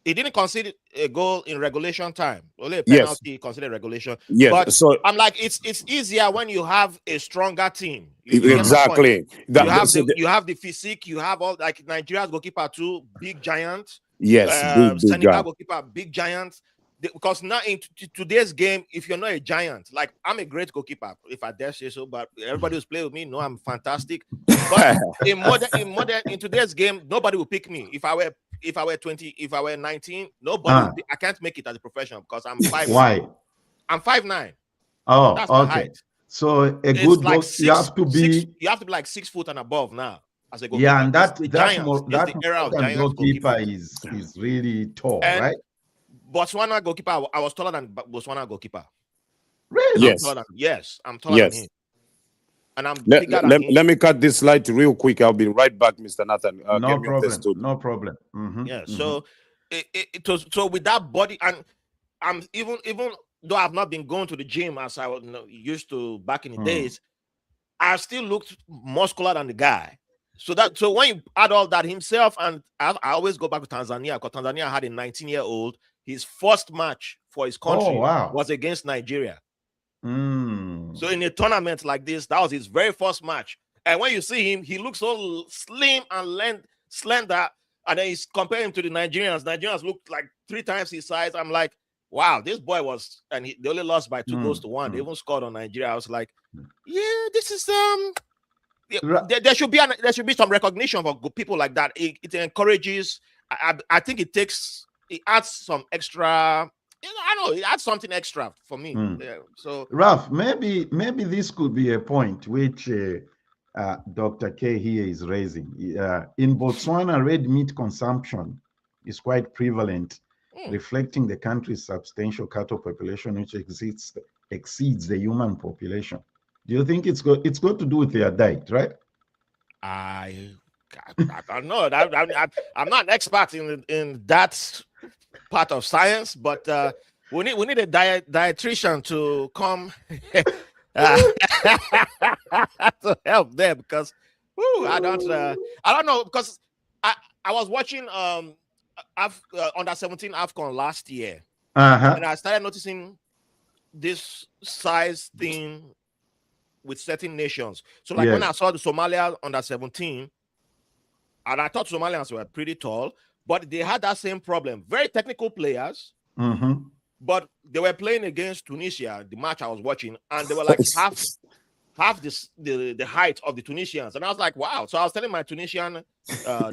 He didn't concede a goal in regulation time. Only a penalty he considered regulation. Yes. But so I'm like, it's easier when you have a stronger team. Exactly. You have the physique. You have all like Nigeria's goalkeeper too, big giant. Yes, big Senegal goalkeeper, big giant. Because now in today's game, if you're not a giant, like I'm a great goalkeeper, if I dare say so, but everybody who's played with me know I'm fantastic. But in today's game, nobody will pick me. If I were 20, if I were 19, nobody. I can't make it as a professional because I'm 5'9". Why? I'm 5'9". Oh, that's my okay. height. So a good like you have to be like 6 foot and above now as a goalkeeper. Yeah, and that goalkeeper is really tall, right? Botswana goalkeeper, I was taller than Botswana goalkeeper. Really? Yes. I'm taller than him. And I'm bigger than him. Let me cut this slide real quick. I'll be right back, Mr. Nathan. No problem. Yeah. So it was so with that body, and I'm even though I've not been going to the gym as I was used to back in the days, I still looked muscular than the guy. So when you add all that himself, and I always go back to Tanzania because Tanzania had a 19-year-old. His first match for his country was against Nigeria. So in a tournament like this, that was his very first match. And when you see him, he looks so slim and slender. And then he's comparing him to the Nigerians. Nigerians look like 3 times his size. I'm like, wow, this boy was, and they only lost by 2 goals to 1. They even scored on Nigeria. I was like, yeah, this is there should be some recognition for good people like that. It encourages. I think it adds some extra. It adds something extra for me. Yeah, so Ralph, maybe this could be a point which Dr. K here is raising. In Botswana, red meat consumption is quite prevalent, reflecting the country's substantial cattle population, which exceeds the human population. Do you think it's got to do with their diet, right? I don't know. I'm not an expert in that part of science, but we need a dietitian to come to help them because I don't know, because I was watching under 17 Afcon last year, and I started noticing this size thing with certain nations. So like when I saw the Somalia under 17, and I thought Somalians were pretty tall, but they had that same problem. Very technical players, but they were playing against Tunisia, the match I was watching, and they were like half the height of the Tunisians. And I was like, wow. So I was telling my Tunisian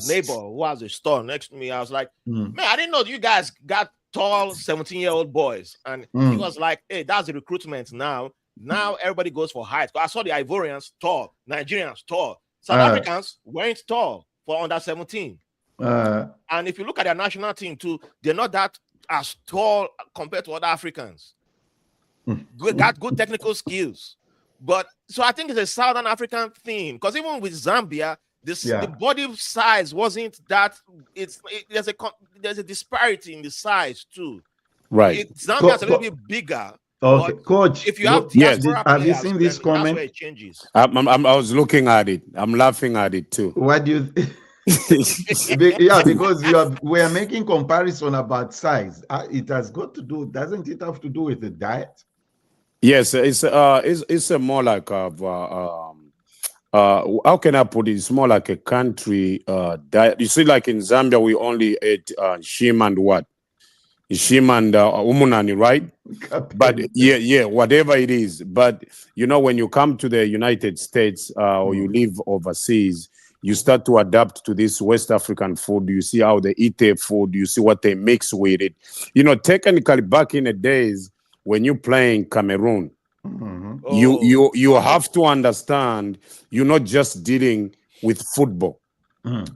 neighbor who has a store next to me, I was like, man, I didn't know you guys got tall 17-year-old boys. And he was like, hey, that's the recruitment now. Now everybody goes for height. I saw the Ivorians tall, Nigerians tall, South Africans weren't tall for under 17. And if you look at their national team too, they're not that as tall compared to other Africans. Got good technical skills. But so I think it's a Southern African thing, because even with Zambia, the body size wasn't that. There's a disparity in the size too. Right. Zambia's a little bit bigger. Okay, coach. If you have have you seen this comment? That's where it changes. I was looking at it. I'm laughing at it too. What do you? Yeah, because we are making comparison about size. It has got to do. Doesn't it have to do with the diet? Yes, it's a more like how can I put it? It's more like a country diet. You see, like in Zambia, we only ate shim and what? Shim and umunani, right? But yeah, whatever it is. But you know, when you come to the United States or you live overseas, you start to adapt to this West African food. You see how they eat their food. You see what they mix with it. You know, technically back in the days, when you're playing Cameroon, you have to understand you're not just dealing with football.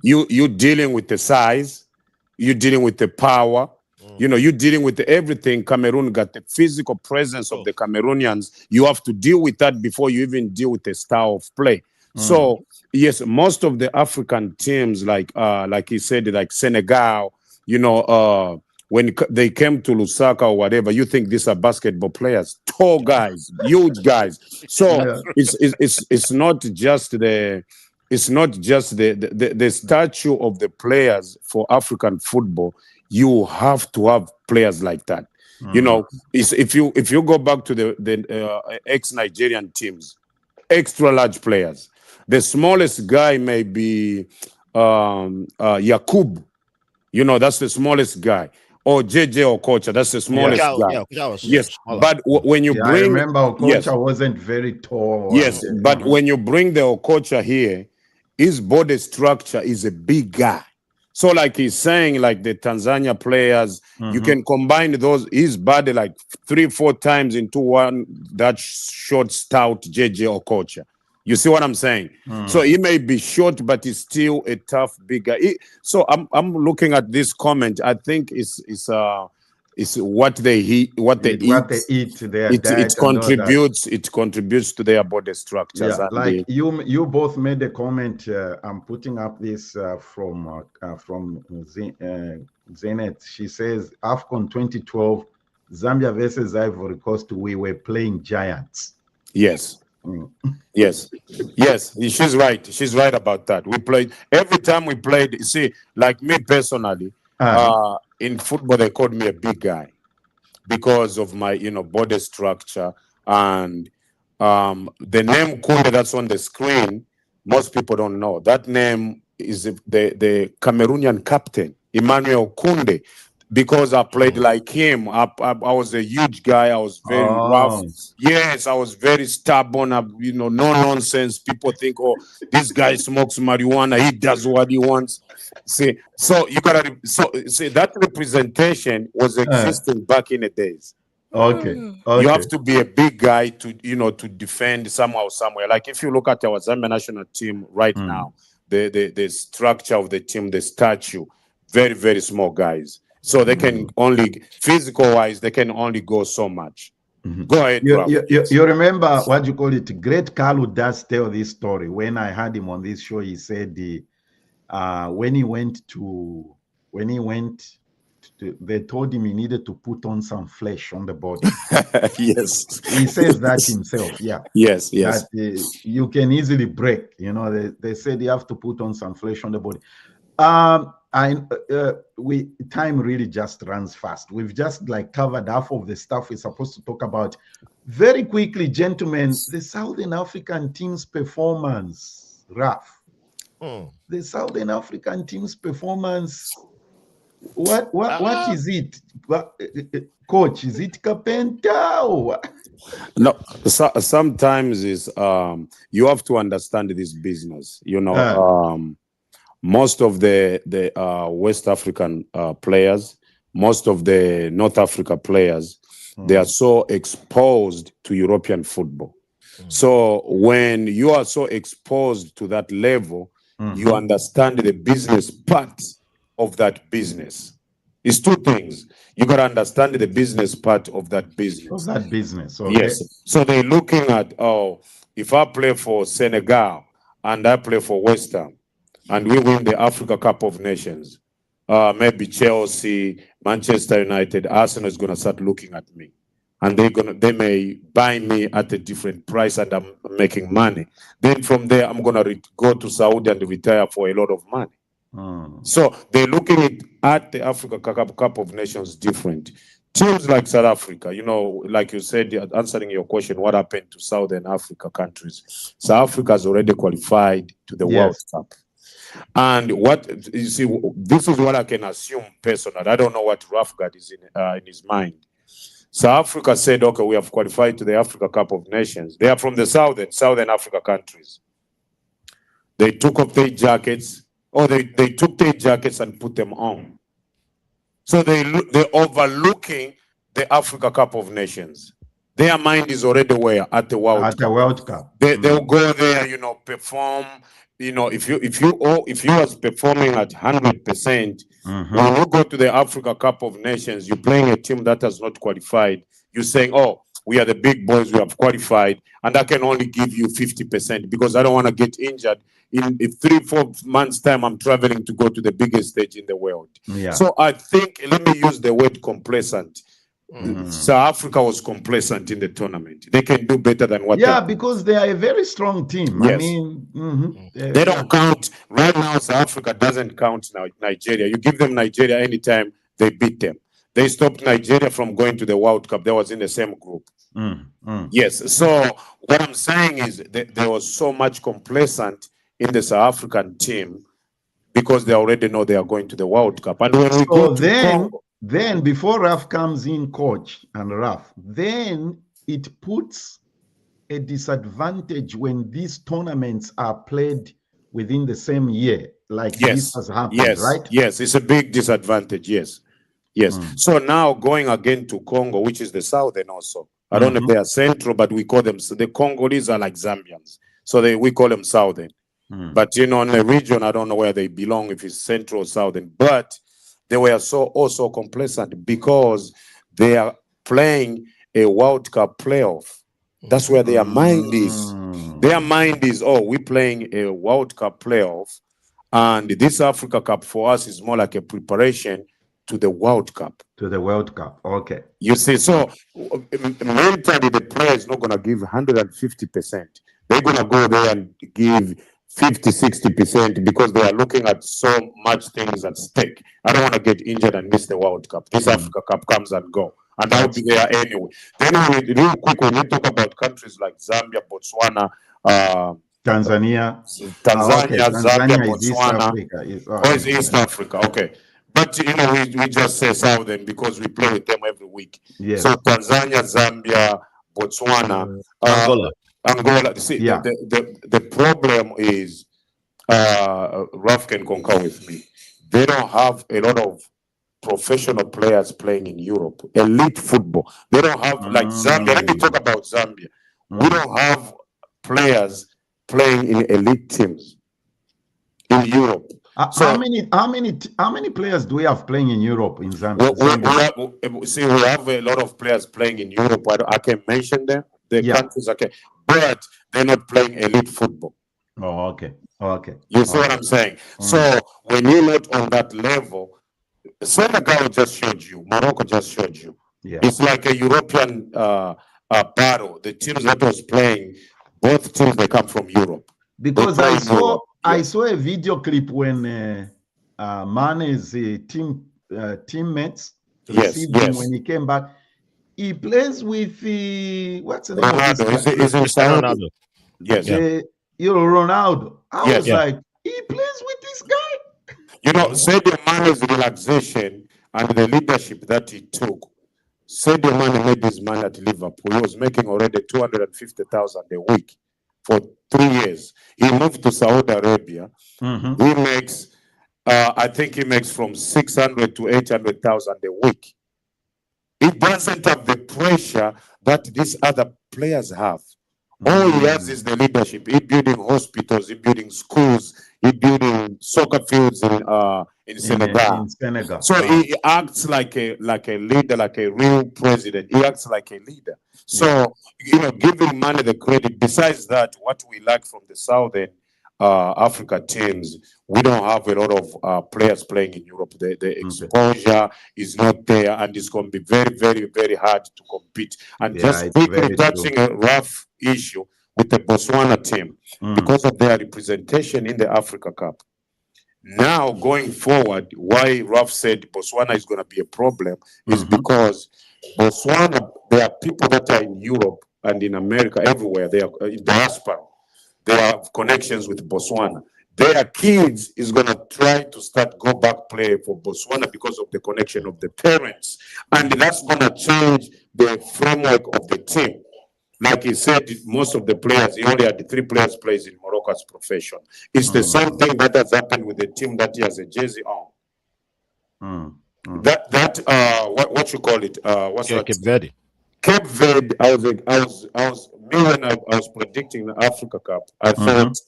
You're dealing with the size, you're dealing with the power, you know, you're dealing with everything. Cameroon got the physical presence of the Cameroonians. You have to deal with that before you even deal with the style of play. So yes, most of the African teams, like he said, like Senegal, you know, when they came to Lusaka or whatever, you think these are basketball players, tall guys, huge guys. So it's not just the stature of the players for African football. You have to have players like that. You know, if you go back to the ex-Nigerian teams, extra large players. The smallest guy may be Yakub. You know, that's the smallest guy. Or JJ Okocha, that's the smallest guy. Yes, but when you bring, I remember Okocha wasn't very tall. Yes, but when you bring the Okocha here, his body structure is a big guy. So, like he's saying, like the Tanzania players, you can combine his body like 3-4 times into one. That short, stout JJ Okocha. You see what I'm saying? So he may be short, but he's still a tough, big guy. So I'm looking at this comment. I think it's what they eat. It contributes to their body structures. Yeah, like you both made a comment. I'm putting up this from Zenith. She says Afcon 2012, Zambia versus Ivory Coast. We were playing giants. Yes. Yes, she's right. She's right about that. We played every time we played. See, like me personally, in football they called me a big guy because of my, body structure and the name Kunde that's on the screen. Most people don't know that name is the Cameroonian captain Emmanuel Kunde. Because I played like him, I was a huge guy. I was very rough. Yes, I was very stubborn. No nonsense. People think, oh, this guy smokes marijuana. He does what he wants. See, so you gotta see that representation was existing back in the days. Okay. You have to be a big guy to to defend somehow somewhere. Like if you look at our Zambia national team right now, the structure of the team, the statue, very very small guys. So they can only, physical-wise, they can only go so much. Go ahead, you remember what you call it? Great Kalu does tell this story. When I had him on this show, he said when he went to, they told him he needed to put on some flesh on the body. Yes. He says that himself, yeah. Yes. That you can easily break. They said you have to put on some flesh on the body. Time really just runs fast. We've just covered half of the stuff we're supposed to talk about. Very quickly, gentlemen, the Southern African team's performance, Raf. The Southern African team's performance, what is it? Coach, is it Carpenter or what? No, sometimes is you have to understand this business. You know, most of the West African players, most of the North Africa players, they are so exposed to European football. So when you are so exposed to that level, you understand the business part of that business. It's two things. You got to understand the business part of that business. Okay. Yes. So they're looking at, oh, if I play for Senegal and I play for West Ham and we win the Africa Cup of Nations, maybe Chelsea, Manchester United, Arsenal is going to start looking at me. And they may buy me at a different price and I'm making money. Then from there, I'm going to go to Saudi and retire for a lot of money. So they're looking at the Africa Cup of Nations different. Teams like South Africa, you know, like you said, answering your question, what happened to Southern Africa countries? South Africa has already qualified to the World Cup. And what you see, this is what I can assume personally. I don't know what Rafgad is in his mind. South Africa said, okay, we have qualified to the Africa Cup of Nations. They are from the Southern Africa countries. They took off their jackets, or they took their jackets and put them on. So they're overlooking the Africa Cup of Nations. Their mind is already where? At the World Cup. They'll go there, you know, perform. You know, if you was performing at 100%, when you go to the Africa Cup of Nations, you're playing a team that has not qualified. You're saying, oh, we are the big boys, we have qualified, and I can only give you 50% because I don't want to get injured. In 3-4 months' time, I'm traveling to go to the biggest stage in the world. So I think, let me use the word complacent. South Africa was complacent in the tournament. They can do better than what because they are a very strong team. Yes. I mean, they don't count. Right now, South Africa doesn't count now. Nigeria. You give them Nigeria anytime, they beat them. They stopped Nigeria from going to the World Cup. They was in the same group. Yes. So what I'm saying is that there was so much complacent in the South African team because they already know they are going to the World Cup. And when we go to Congo, then before Raf comes in, coach, and Raf, then it puts a disadvantage when these tournaments are played within the same year, like this has happened, right? Yes, it's a big disadvantage, yes. So now going again to Congo, which is the southern also. I don't know if they are central, but we call them, the Congolese are like Zambians. So we call them southern. But, you know, in the region, I don't know where they belong, if it's central or southern. But they were also complacent because they are playing a World Cup playoff. That's where their mind is. Their mind is, oh, we're playing a World Cup playoff. And this Africa Cup for us is more like a preparation to the World Cup. To the World Cup, okay. You see, so mentally the player is not going to give 150%. They're going to go there and give 50-60% because they are looking at so much things at stake. I don't want to get injured and miss the World Cup. This Africa Cup comes and go, and I'll be there anyway. Then real quick, when we talk about countries like Zambia, Botswana, Tanzania, Zambia, Botswana, is East Africa. Okay, but you know we just say Southern because we play with them every week. So Tanzania, Zambia, Botswana, Angola. See, the problem is, Raf can concur with me. They don't have a lot of professional players playing in Europe. Elite football. They don't have like Zambia. Let me talk about Zambia. We don't have players playing in elite teams in Europe. So how many players do we have playing in Europe in Zambia? We have a lot of players playing in Europe. I can mention them. The countries, okay, but they're not playing elite football. Oh, okay. You see what I'm saying? So when you're not on that level, Senegal just showed you, Morocco just showed you. It's like a European battle. The teams that was playing, both teams, they come from Europe. Because I saw a video clip when Mane's teammates received him when he came back. he plays with the what's the name of this Ronaldo. guy? Is it Cristiano Ronaldo? Ronaldo. Yes. Ronaldo. I was Yes. like, he plays with this guy. You know, Sadio Mane's relaxation and the leadership that he took. Sadio Mane made his money at Liverpool. He was making already 250,000 a week for 3 years. He moved to Saudi Arabia. He makes, I think he makes from 600 to 800,000 a week. He doesn't have the pressure that these other players have. All he has is the leadership. He building hospitals, he building schools, he building soccer fields in Senegal. So he acts like a leader, like a real president. He acts like a leader. So giving Mane the credit. Besides that, what we lack from the Southern Africa teams, we don't have a lot of players playing in Europe. The exposure is not there, and it's going to be very, very, very hard to compete. And just quickly touching a rough issue with the Botswana team because of their representation in the Africa Cup. Now, going forward, why Ralph said Botswana is going to be a problem is because Botswana, there are people that are in Europe and in America, everywhere. They are in diaspora. They have connections with Botswana. Their kids is going to try to go back play for Botswana because of the connection of the parents. And that's going to change the framework of the team. Like he said, most of the players, he only had 3 players plays in Morocco as profession. It's the same thing that has happened with the team that he has a jersey on. What you call it? What's that? Cape Verde. Cape Verde. I was predicting the Africa Cup. I thought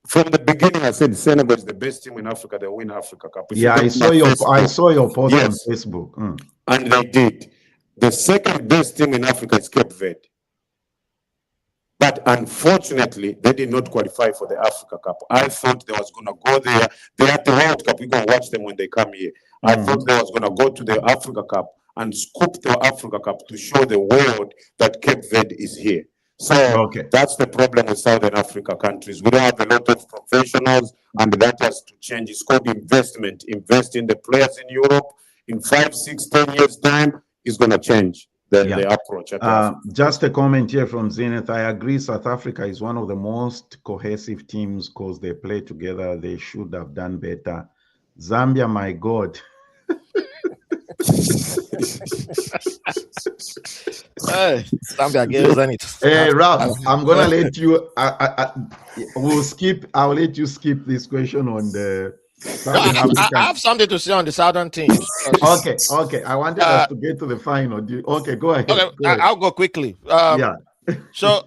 from the beginning I said Senegal is the best team in Africa. They win Africa Cup. I saw your post on Facebook, and they did. The second best team in Africa is Cape Verde. But unfortunately, they did not qualify for the Africa Cup. I thought they was going to go there. They're at the World Cup. We're going to watch them when they come here. I thought they was going to go to the Africa Cup and scoop the Africa Cup to show the world that Cape Verde is here. So that's the problem with Southern Africa countries. We don't have a lot of professionals, and that has to change. It's called investment. Invest in the players in Europe. In 5, 6, 10 years' time, it's going to change. The approach. Just a comment here from Zenith. I agree. South Africa is one of the most cohesive teams because they play together. They should have done better. Zambia, my God. Zambia gives it. Hey, Ralph, I'm gonna let you. I'll let you skip this question on the. I have something to say on the Southern team. Okay. I wanted us to get to the final. Go ahead. Okay, I'll go quickly. So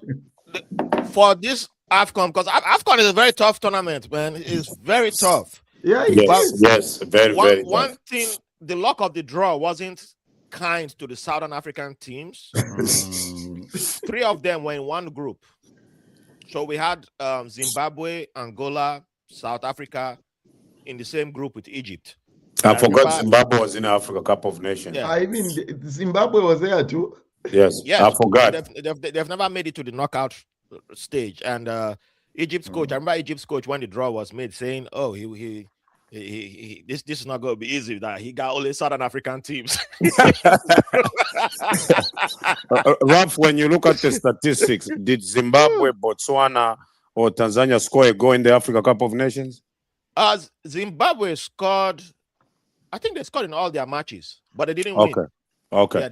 for this Afcon, because Afcon is a very tough tournament, man. It's very tough. Yeah, yes, very, very. One thing, the luck of the draw wasn't kind to the Southern African teams. 3 of them were in one group. So we had Zimbabwe, Angola, South Africa in the same group with Egypt. I forgot Zimbabwe was in the Africa Cup of Nations. Yeah. I mean, Zimbabwe was there too. Yes, I forgot. They've never made it to the knockout stage. And Egypt's coach, I remember Egypt's coach when the draw was made saying, "Oh, this is not going to be easy. That he got only Southern African teams." Ralph, when you look at the statistics, did Zimbabwe, Botswana, or Tanzania score a goal in the Africa Cup of Nations? Zimbabwe scored. I think they scored in all their matches, but they didn't win. Okay.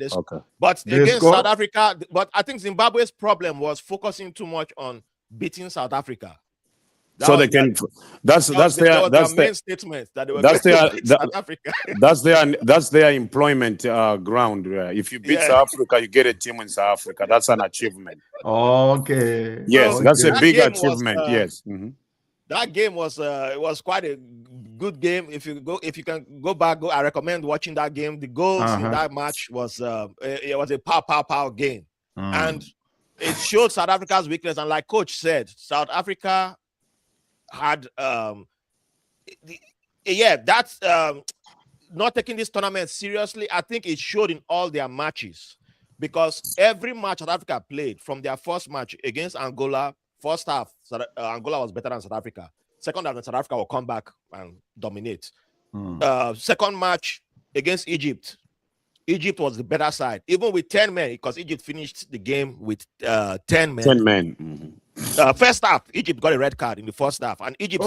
But against South Africa, but I think Zimbabwe's problem was focusing too much on beating South Africa. So they can. That's their main statement that they were South Africa. That's their employment ground. If you beat South Africa, you get a team in South Africa. That's an achievement. Okay. Yes, that's a big achievement. Yes. That game was quite a good game. If you can go back, I recommend watching that game. The goals in that match was it was a pow game, and it showed South Africa's weakness. And like Coach said, South Africa had that's not taking this tournament seriously. I think it showed in all their matches, because every match South Africa played from their first match against Angola. First half, Angola was better than South Africa. Second half, South Africa will come back and dominate. Second match against Egypt Egypt was the better side, even with 10 men, because Egypt finished the game with 10 men. 10 men. First half, Egypt got a red card in the first half, and Egypt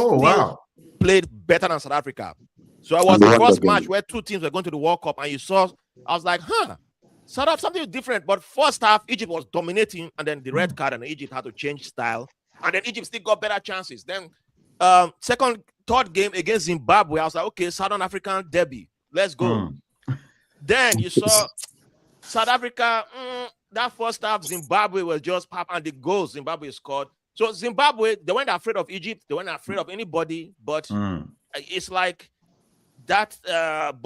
played better than South Africa. So it was the first match where two teams were going to the World Cup, and you saw, I was like, South Africa, something different. But first half, Egypt was dominating, and then the red card, and Egypt had to change style, and then Egypt still got better chances. Then third game against Zimbabwe, I was like, okay, Southern African derby, let's go. Then you saw South Africa, that first half, Zimbabwe was just pop, and the goals Zimbabwe scored. So Zimbabwe, they weren't afraid of Egypt, they weren't afraid of anybody, but it's like that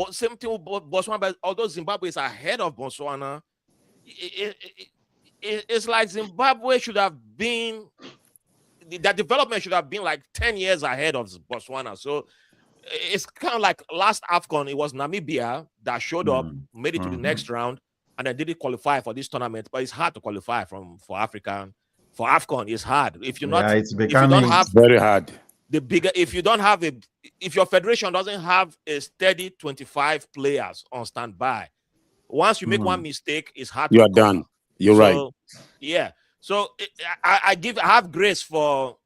same thing with Botswana, but although Zimbabwe is ahead of Botswana, it's like Zimbabwe should have been, that development should have been like 10 years ahead of Botswana. So it's kind of like last Afcon, it was Namibia that showed up, made it to the next round, and then didn't qualify for this tournament. But it's hard to qualify for Africa. For Afcon, it's hard. If you're not, it's if you don't have very hard. If you don't have if your federation doesn't have a steady 25 players on standby, once you make one mistake, it's hard. You are done. You're right. Yeah. So I have grace for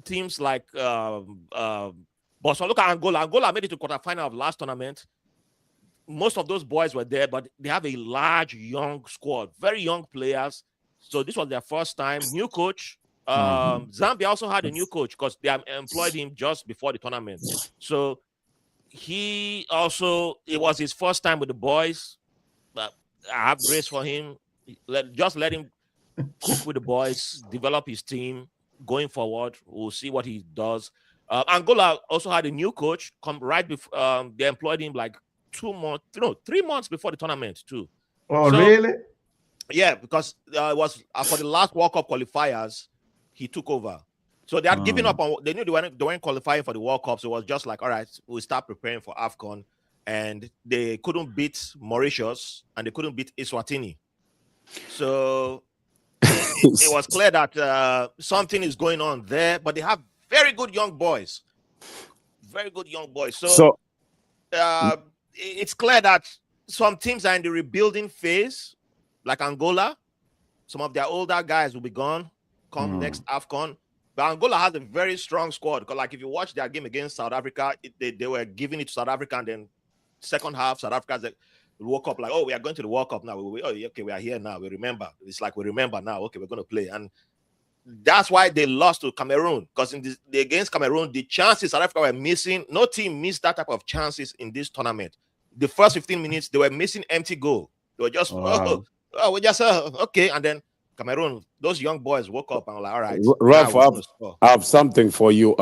teams like Botswana. Look at Angola. Angola made it to quarterfinal of last tournament. Most of those boys were there, but they have a large young squad, very young players. So this was their first time. New coach. Zambia also had a new coach because they employed him just before the tournament. So it was his first time with the boys. But I have grace for him. Just let him cook with the boys, develop his team going forward. We'll see what he does. Angola also had a new coach come right before they employed him like 3 months before the tournament too. Oh, really? Yeah, because it was for the last World Cup qualifiers, he took over. So they had given up on. They knew they weren't qualifying for the World Cup, so it was just like, all right, we'll start preparing for Afcon, and they couldn't beat Mauritius and they couldn't beat Eswatini. So it was clear that something is going on there, but they have very good young boys. Very good young boys. So it's clear that some teams are in the rebuilding phase, like Angola. Some of their older guys will be gone come next Afcon. But Angola has a very strong squad. Because like if you watch their game against South Africa, they were giving it to South Africa, and then second half, South Africa woke up like, oh, we are going to the World Cup now. We are here now. We remember. It's like we remember now. Okay, we're going to play. And that's why they lost to Cameroon. Because against Cameroon, the chances South Africa were missing, no team missed that type of chances in this tournament. The first 15 minutes, they were missing empty goal. They were just, we just, okay. And then Cameroon, those young boys woke up and were like, all right. Raph, I have something for you.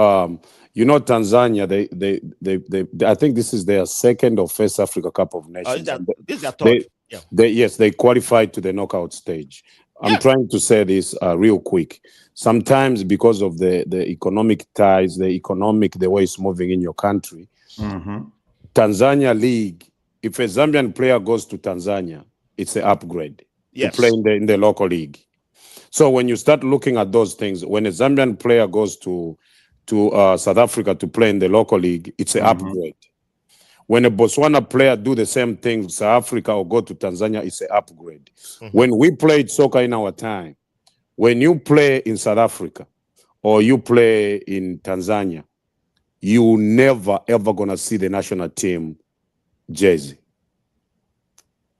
You know, Tanzania, they I think this is their second or first Africa Cup of Nations. This is their third. They qualified to the knockout stage. I'm trying to say this real quick. Sometimes because of the economic ties, the way it's moving in your country, Tanzania League, if a Zambian player goes to Tanzania, it's an upgrade to play in the local league. So when you start looking at those things, when a Zambian player goes to South Africa to play in the local league, it's an upgrade. When a Botswana player do the same thing, South Africa, or go to Tanzania, it's an upgrade. When we played soccer in our time, when you play in South Africa or you play in Tanzania, you never, ever going to see the national team jersey.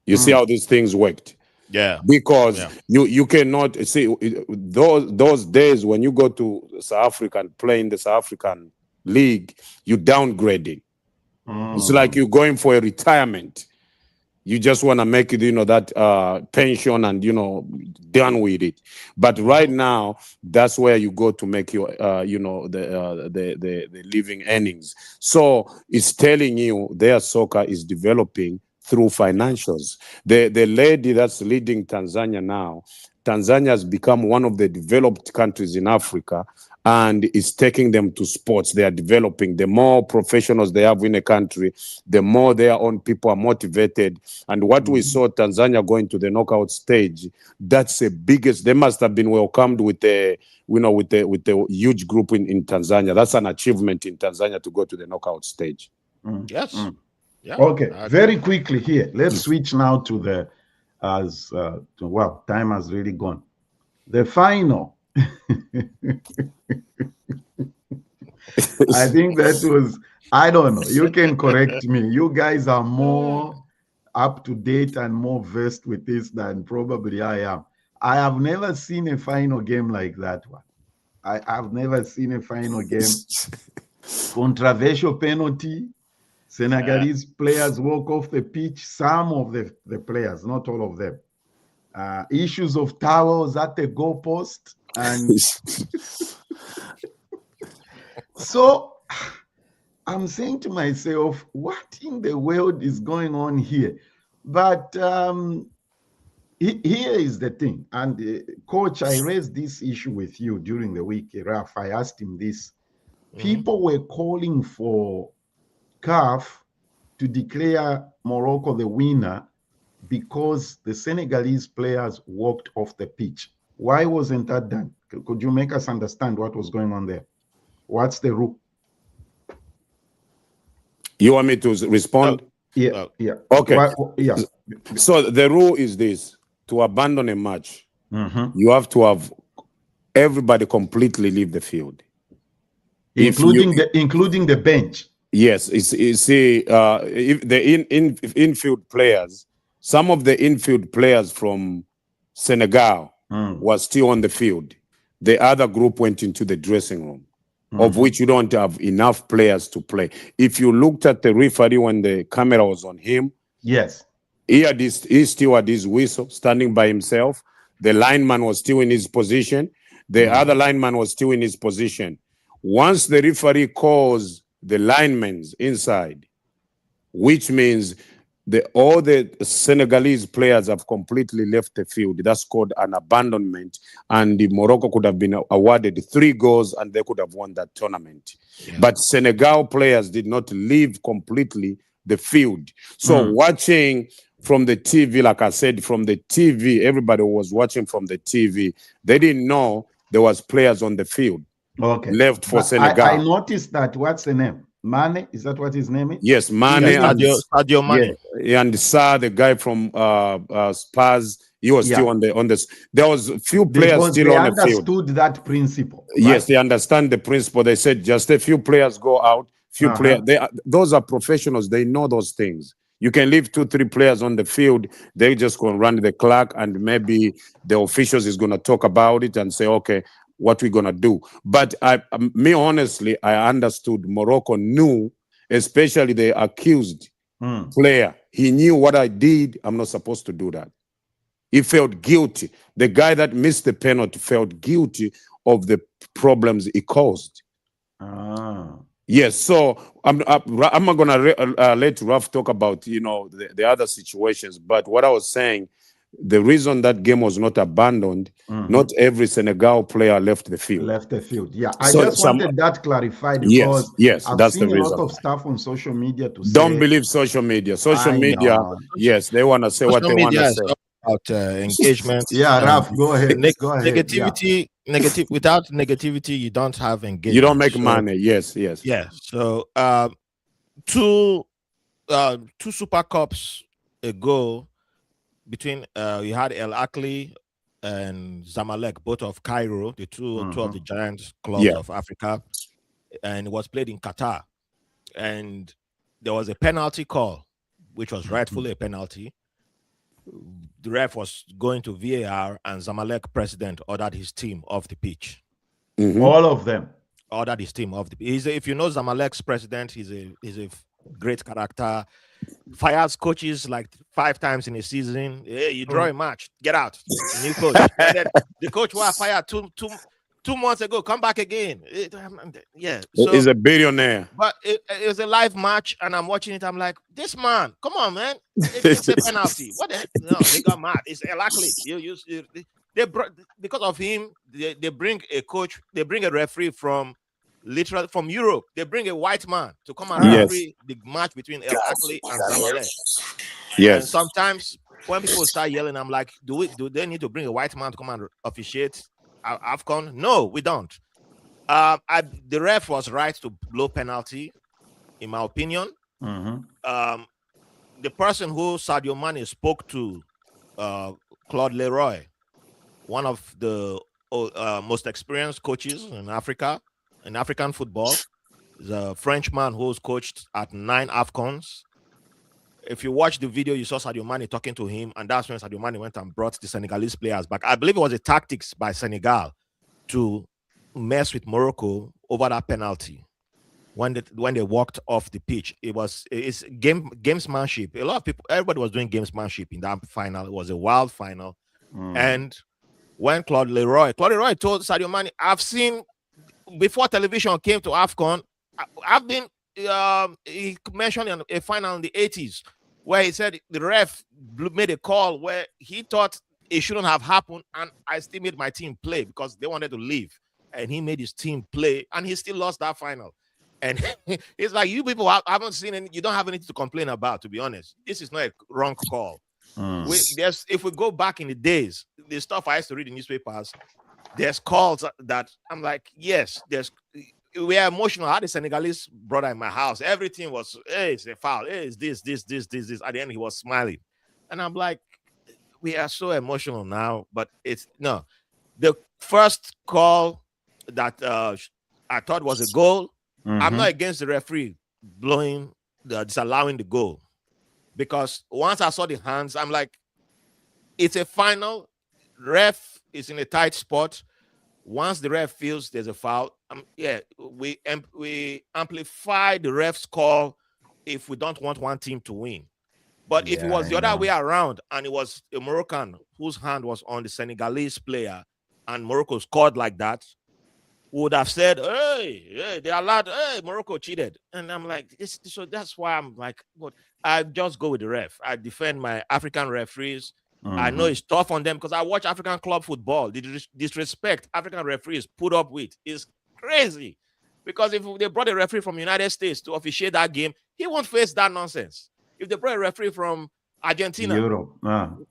You see how these things worked? Yeah. Because you cannot see those days when you go to South Africa and play in the South African league, you're downgrading. It's like you're going for a retirement. You just want to make it, that pension and, done with it. But right now, that's where you go to make your, the living earnings. So it's telling you their soccer is developing through financials. The lady that's leading Tanzania now, Tanzania has become one of the developed countries in Africa and is taking them to sports. They are developing. The more professionals they have in a country, the more their own people are motivated. And what we saw Tanzania going to the knockout stage, that's the biggest. They must have been welcomed with a huge group in Tanzania. That's an achievement in Tanzania to go to the knockout stage. Yes. Yeah. Okay, very quickly here. Let's switch now to the time has really gone. The final. I think that was, I don't know. You can correct me. You guys are more up to date and more versed with this than probably I am. I have never seen a final game like that one. I've never seen a final game. Controversial penalty. Senegalese players walk off the pitch. Some of the players, not all of them. Issues of towels at the goalpost. And so I'm saying to myself, what in the world is going on here? But here is the thing. And Coach, I raised this issue with you during the week, Raph. I asked him this. People were calling for CAF to declare Morocco the winner because the Senegalese players walked off the pitch. Why wasn't that done? Could you make us understand what was going on there? What's the rule? You want me to respond? Yeah. Okay. So the rule is this: to abandon a match, you have to have everybody completely leave the field, including the bench. Yes, if the infield players, some of the infield players from Senegal were still on the field. The other group went into the dressing room, of which you don't have enough players to play. If you looked at the referee when the camera was on him, yes, he still had his whistle, standing by himself. The lineman was still in his position. The other lineman was still in his position. Once the referee calls the linemen inside, which means all the Senegalese players have completely left the field. That's called an abandonment, and Morocco could have been awarded 3 goals and they could have won that tournament. But Senegal players did not leave completely the field. So watching from the TV, like I said, from the TV, everybody was watching from the TV. They didn't know there was players on the field. Okay. Left for Senegal. I noticed that. What's the name? Mane? Is that what his name is? Yes, Mane. Sadio Mane. Yeah, and Sa, the guy from Spurs, he was still on the. There was a few players still on the field. They understood that principle. Right? Yes, they understand the principle. They said just a few players go out. Few players. Those are professionals. They know those things. You can leave 2-3 players on the field. They just go and run the clock, and maybe the officials is going to talk about it and say, okay, what we're going to do. But honestly, I understood Morocco knew, especially the accused player. He knew what I did. I'm not supposed to do that. He felt guilty. The guy that missed the penalty felt guilty of the problems he caused. Yes, so I'm not going to let Raf talk about, the other situations. But what I was saying, the reason that game was not abandoned, not every Senegal player left the field. Yeah. I just wanted that clarified because yes, I've that's seen the reason. a lot of stuff on social media to Don't say, believe social media. Social media, yes, they want to say what they want to say. About engagement. Yeah, Raf, go ahead. Go ahead. Negativity, without negativity, you don't have engagement. You don't make money. Yes. Yeah. So, 2 Super Cups ago, between you had El Akli and Zamalek, both of Cairo, the two of the giant clubs of Africa, and it was played in Qatar. And there was a penalty call, which was rightfully a penalty. The ref was going to VAR, and Zamalek president ordered his team off the pitch. All of them ordered his team off the pitch. If you know Zamalek's president, he's a great character. Fires coaches like 5 times in a season. Hey, you draw a match, get out. New coach. And then the coach was fired 2 months ago. Come back again. So, he's a billionaire. But it was a live match, and I'm watching it. I'm like, this man, come on, man. It's a penalty. What the heck? No, they got mad. It's likely. Because of him, they bring a coach. They bring a referee from Europe. They bring a white man to come and referee the match between El Akli and Zamalek. Yes. And sometimes when people start yelling, I'm like, do they need to bring a white man to come and officiate Afcon? No, we don't. The ref was right to blow penalty, in my opinion. The person who Sadio Mane spoke to, Claude Leroy, one of the most experienced coaches in Africa, in African football, is a Frenchman who's coached at 9 Afcons. If you watch the video, you saw Sadio Mane talking to him, and that's when Sadio Mane went and brought the Senegalese players back. I believe it was a tactics by Senegal to mess with Morocco over that penalty when they walked off the pitch. It's gamesmanship. A lot of people, everybody was doing gamesmanship in that final. It was a wild final. And when Claude Leroy told Sadio Mane, I've seen before television came to Afcon, I've been he mentioned a final in the 80s where he said the ref made a call where he thought it shouldn't have happened, and I still made my team play because they wanted to leave, and he made his team play, and he still lost that final. And it's like, you people haven't seen any, you don't have anything to complain about, to be honest. This is not a wrong call. If we go back in the days, the stuff I used to read in newspapers, there's calls that I'm like, yes, we are emotional. I had a Senegalese brother in my house. Everything was, hey, it's a foul. Hey, it's this. At the end, he was smiling. And I'm like, we are so emotional now, but it's no. The first call that I thought was a goal, I'm not against the referee disallowing the goal. Because once I saw the hands, I'm like, it's a final. Ref is in a tight spot. Once the ref feels there's a foul, we amplify the ref's call if we don't want one team to win. But if it was the other way around and it was a Moroccan whose hand was on the Senegalese player and Morocco scored like that, we would have said, hey, they allowed, hey, Morocco cheated. And I'm like, so that's why I'm like, but I just go with the ref. I defend my African referees. I know it's tough on them because I watch African club football. The disrespect African referees put up with is crazy. Because if they brought a referee from the United States to officiate that game, he won't face that nonsense. If they brought a referee from Argentina, Europe,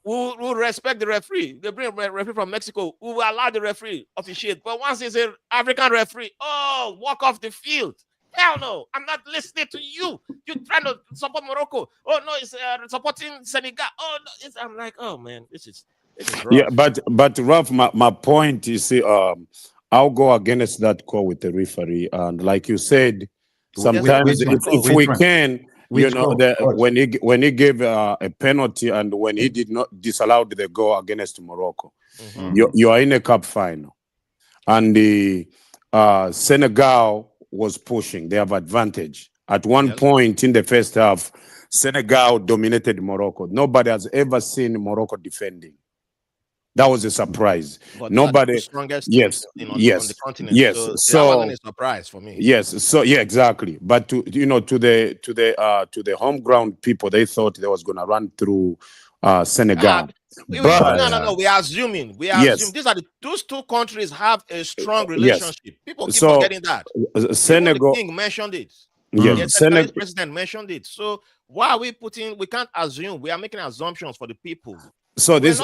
we'll respect the referee. They bring a referee from Mexico, we will allow the referee officiate. But once it's an African referee, walk off the field. Hell no, I'm not listening to you. You're trying to support Morocco. Oh no, it's supporting Senegal. Oh no, I'm like, oh man, this is rough. Yeah, but Ralph, my point is, I'll go against that call with the referee, and like you said, sometimes if we can. When he gave a penalty and when he did not disallow the goal against Morocco, you are in a cup final, and the Senegal was pushing. They have advantage. At one point in the first half, Senegal dominated Morocco. Nobody has ever seen Morocco defending. That was a surprise. But nobody. The strongest on the continent. Yes. So that wasn't a surprise for me. Yes. So exactly. But to the home ground people, they thought they was gonna run through Senegal. No. We are assuming. Those two countries have a strong relationship. People keep forgetting that. Senegal. The king mentioned it. Yes, the Senegal president mentioned it. So why are we we can't assume. We are making assumptions for the people. So this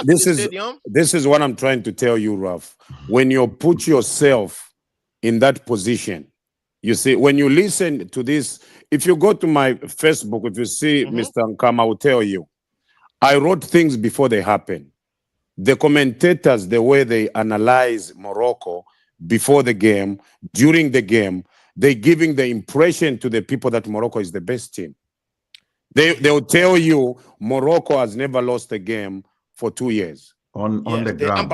is what I'm trying to tell you, Ralph. When you put yourself in that position, you see, when you listen to this, if you go to my Facebook, if you see Mr. Nkama, I will tell you, I wrote things before they happen. The commentators, the way they analyze Morocco before the game, during the game, they're giving the impression to the people that Morocco is the best team. They'll tell you Morocco has never lost a game for 2 years on the ground.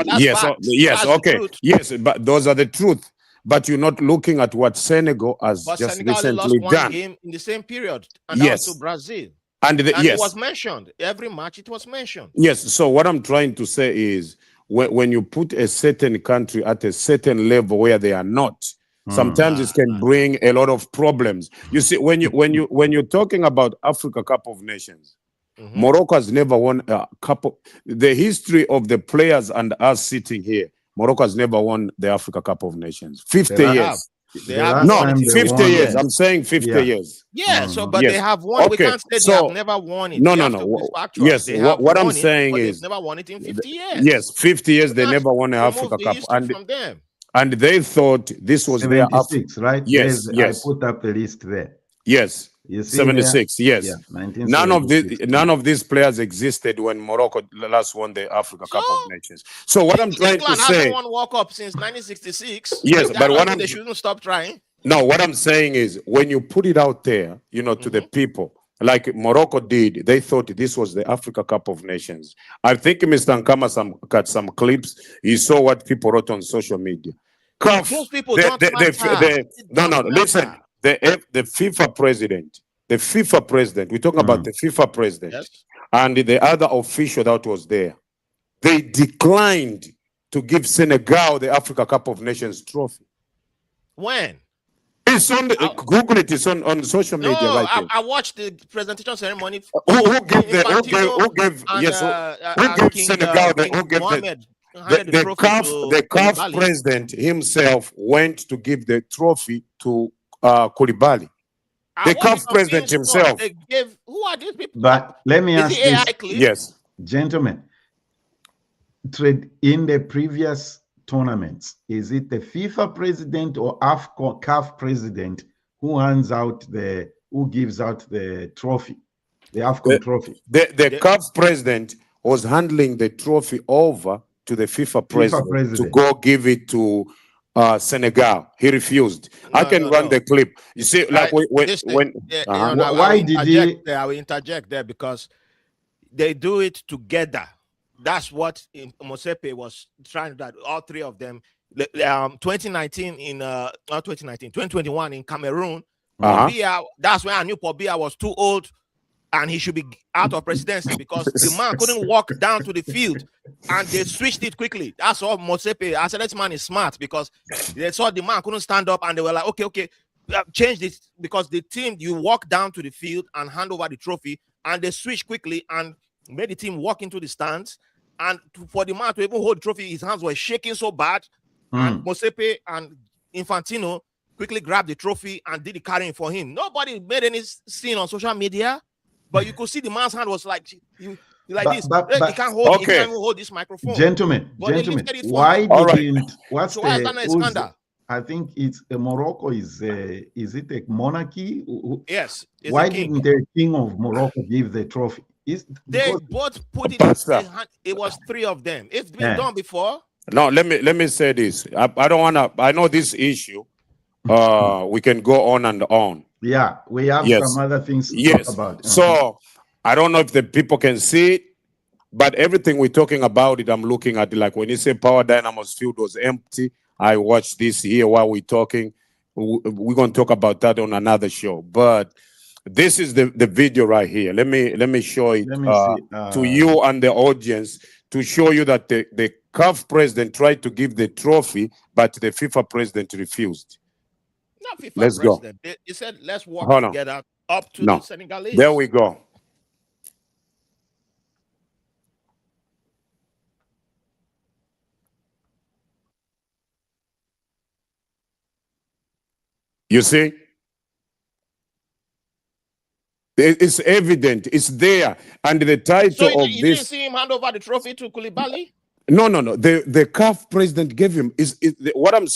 Yes, but those are the truth. But you're not looking at what Senegal has just Senegal recently lost done. One game in the same period, and that was to Brazil. And it was mentioned every match. It was mentioned. Yes. So what I'm trying to say is, when you put a certain country at a certain level where they are not, sometimes it can bring a lot of problems. You see, when you're talking about Africa Cup of Nations. Morocco has never won a cup. The history of the players and us sitting here, Morocco has never won the Africa Cup of Nations. 50 years. 50 years. I'm saying 50 years. Yeah, but they have won. Okay. We can't say they have never won it. No. Yes, what I'm saying is they've never won it in 50 years. Yes, 50 years they never won an Africa Cup. And they thought this was their Africa, right? Yes. I put up a list there. Yes. You see 76, there? yes. Yeah, 1976. None of these players existed when Morocco last won the Africa Cup of Nations. So what I'm trying to say, hasn't won World Cup since 1966. Yes, but what they shouldn't stop trying. No, what I'm saying is when you put it out there, you know, to the people, like Morocco did, they thought this was the Africa Cup of Nations. I think Mr. Nkama got some clips. He saw what people wrote on social media. Those people don't matter. Listen. The FIFA president, we're talking about the FIFA president, and the other official that was there, they declined to give Senegal the Africa Cup of Nations trophy. When? It's on Google it. It's on social media. I watched the presentation ceremony. Who gave Senegal the CAF president himself went to give the trophy to Koulibaly. The CAF president himself. Who are these people? But let me ask this. Yes, gentlemen. In the previous tournaments, is it the FIFA president or Afcon CAF president who gives out the trophy, the Afcon trophy? The CAF president was handling the trophy over to the FIFA president to go give it to Senegal. He refused. I can run the clip. You see, like why did he? I will interject there because they do it together. That's what Mosepe was trying to do. All three of them. 2019 in 2021 in Cameroon. That's when I knew Paul Biya was too old and he should be out of presidency because the man couldn't walk down to the field and they switched it quickly. That's all Mosepe. I said, this man is smart because they saw the man couldn't stand up and they were like, okay, change this because the team, you walk down to the field and hand over the trophy and they switched quickly and made the team walk into the stands. And for the man to even hold the trophy, his hands were shaking so bad. And Mosepe and Infantino quickly grabbed the trophy and did the carrying for him. Nobody made any scene on social media. But you could see the man's hand was like this. He can't hold this microphone. Gentlemen, why didn't? What's so why is that not a scandal? I think it's Morocco is it a monarchy? Yes. Why didn't the king of Morocco give the trophy? They both put it in their hand. It was three of them. It's been done before. No, let me say this. I don't wanna. I know this issue. We can go on and on. Yeah, we have some other things to talk about. So I don't know if the people can see it, but everything we're talking about it, I'm looking at it. Like when you say Power Dynamos field was empty, I watched this here while we're talking. We're gonna talk about that on another show. But this is the video right here. Let me show it to you and the audience to show you that the CAF president tried to give the trophy, but the FIFA president refused. Not FIFA let's president. Go. He said, let's walk together up to the Senegalese. There we go. You see? It's evident. It's there. And the title of this... You didn't see him hand over the trophy to Koulibaly? No. The CAF president gave him... What I'm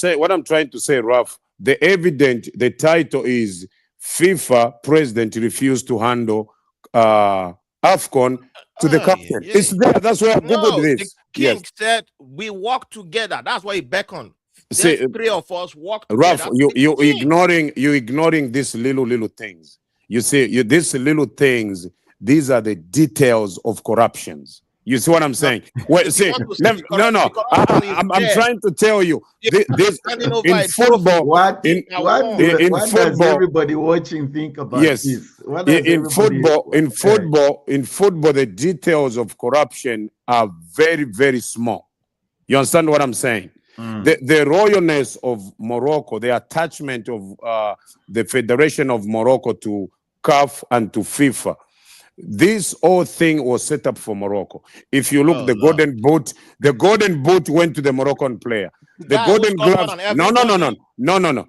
trying to say, Raf, the title is FIFA president refused to handle Afcon to the captain. It's there. That's why I Googled this. The king said, we walk together. That's why he beckoned. See, three of us walk together. Raf, you ignoring these little things. You see, these little things, these are the details of corruptions. You see what I'm saying? Well, see, I'm trying to tell you this in football. What does everybody watching think about this? In football, the details of corruption are very, very small. You understand what I'm saying? The royalness of Morocco, the attachment of the Federation of Morocco to CAF and to FIFA. This whole thing was set up for Morocco. If you look, the golden boot went to the Moroccan player. The golden glove. No.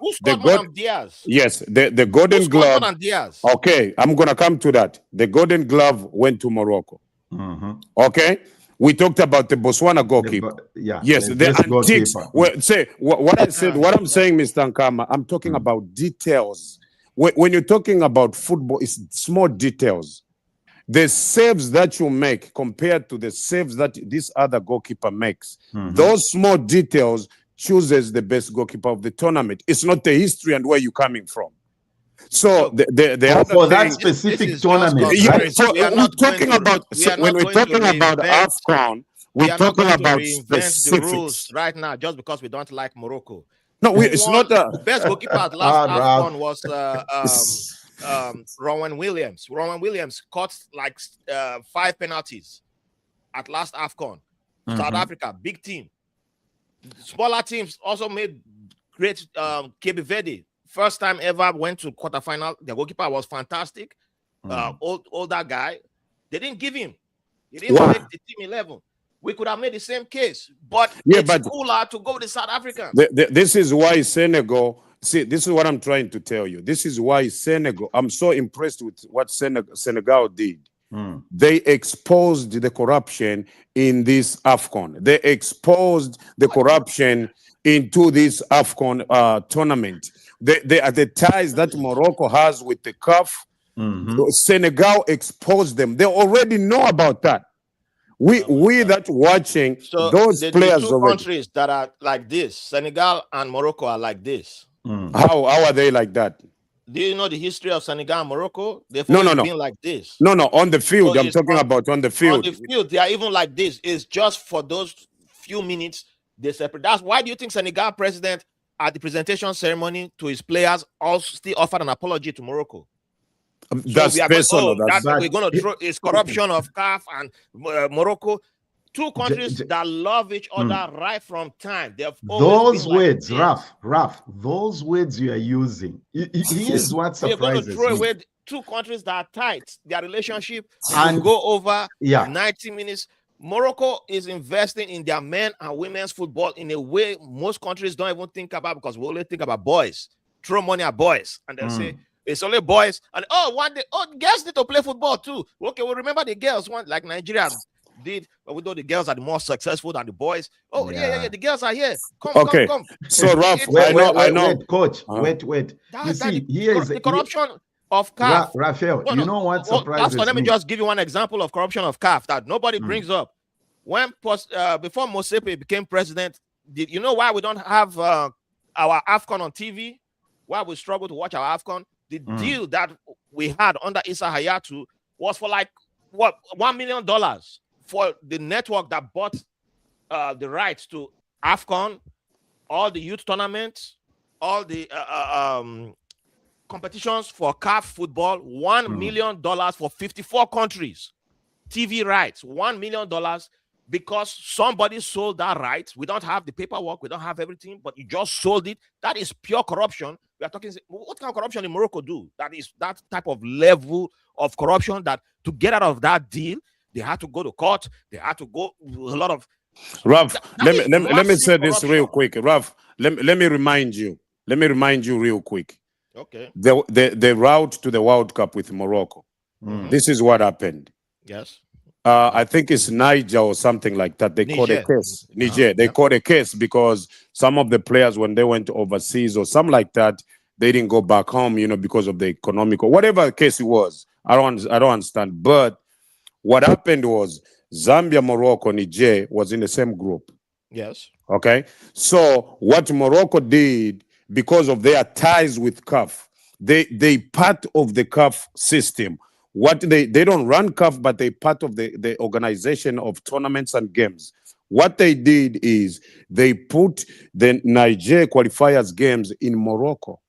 Who scored on Diaz? Yes, the golden glove. On Diaz? Okay, I'm gonna come to that. The golden glove went to Morocco. Okay. We talked about the Botswana goalkeeper. Yes, the antiques. Well, say what I said. What I'm saying, Mr. Nkama, I'm talking about details when you're talking about football, it's small details. The saves that you make compared to the saves that this other goalkeeper makes, those small details chooses the best goalkeeper of the tournament. It's not the history and where you're coming from. So for that specific tournament, when we're talking about Afcon, we're talking about specifics. The rules right now just because we don't like Morocco. No, it's not a best goalkeeper at last Afcon was Rowan Williams. Rowan Williams caught like 5 penalties at last Afcon. South Africa, big team. Smaller teams also made great. Cape Verde, first time ever went to quarterfinal. The goalkeeper was fantastic. Older guy. They didn't give him. He didn't make the team 11. We could have made the same case, but it's cooler to go to South Africa. This is why Senegal. See, this is what I'm trying to tell you. This is why Senegal. I'm so impressed with what Senegal did. They exposed the corruption in this Afcon. They exposed the corruption into this Afcon tournament. They are the ties that Morocco has with the CAF. Senegal exposed them. They already know about that. We that watching those players the two countries that are like this, Senegal and Morocco are like this. How are they like that? Do you know the history of Senegal and Morocco? They've always been like this. No, on the field. I'm talking about on the field. On the field, they are even like this. It's just for those few minutes they separate. That's why do you think Senegal president at the presentation ceremony to his players also still offered an apology to Morocco? That's personal. We're going to throw is corruption of CAF and Morocco. Two countries that love each other right from time. Those words, like Raph, those words you are using. Here's what surprises me. They're going to throw away two countries that are tight. Their relationship and go over 90 minutes. Morocco is investing in their men and women's football in a way most countries don't even think about because we only think about boys. Throw money at boys. And they'll say, it's only boys. And one day, girls need to play football too. Okay, we remember the girls, like Nigeria did, but we know the girls are the more successful than the boys. The girls are here. Come. So Ralph, I know. Wait, coach. Wait. You see, here is the corruption of CAF. Raphael, you know what surprises me? Let me just give you one example of corruption of CAF that nobody brings up. When before Mosepe became president, did you know why we don't have our Afcon on TV? Why we struggle to watch our Afcon? The deal that we had under Issa Hayatu was for like $1 million for the network that bought the rights to Afcon, all the youth tournaments, all the competitions for CAF football. $1 million for 54 countries. TV rights, $1 million because somebody sold that right. We don't have the paperwork, we don't have everything, but you just sold it. That is pure corruption. We are talking, what kind of corruption in Morocco do? That is that type of level of corruption that to get out of that deal, they had to go to court. They had to go a lot of. Ralph, let me say this real quick. Ralph, let me remind you. Let me remind you real quick. Okay. The route to the World Cup with Morocco. This is what happened. Yes. I think it's Niger or something like that. They caught a case. Niger. They caught a case because some of the players, when they went overseas or something like that, they didn't go back home, because of the economic or whatever the case it was. I don't understand. But what happened was Zambia, Morocco, Niger was in the same group. Yes. Okay. So what Morocco did, because of their ties with CAF, they part of the CAF system. What they don't run CAF, but they part of the organization of tournaments and games. What they did is they put the Niger qualifiers games in Morocco,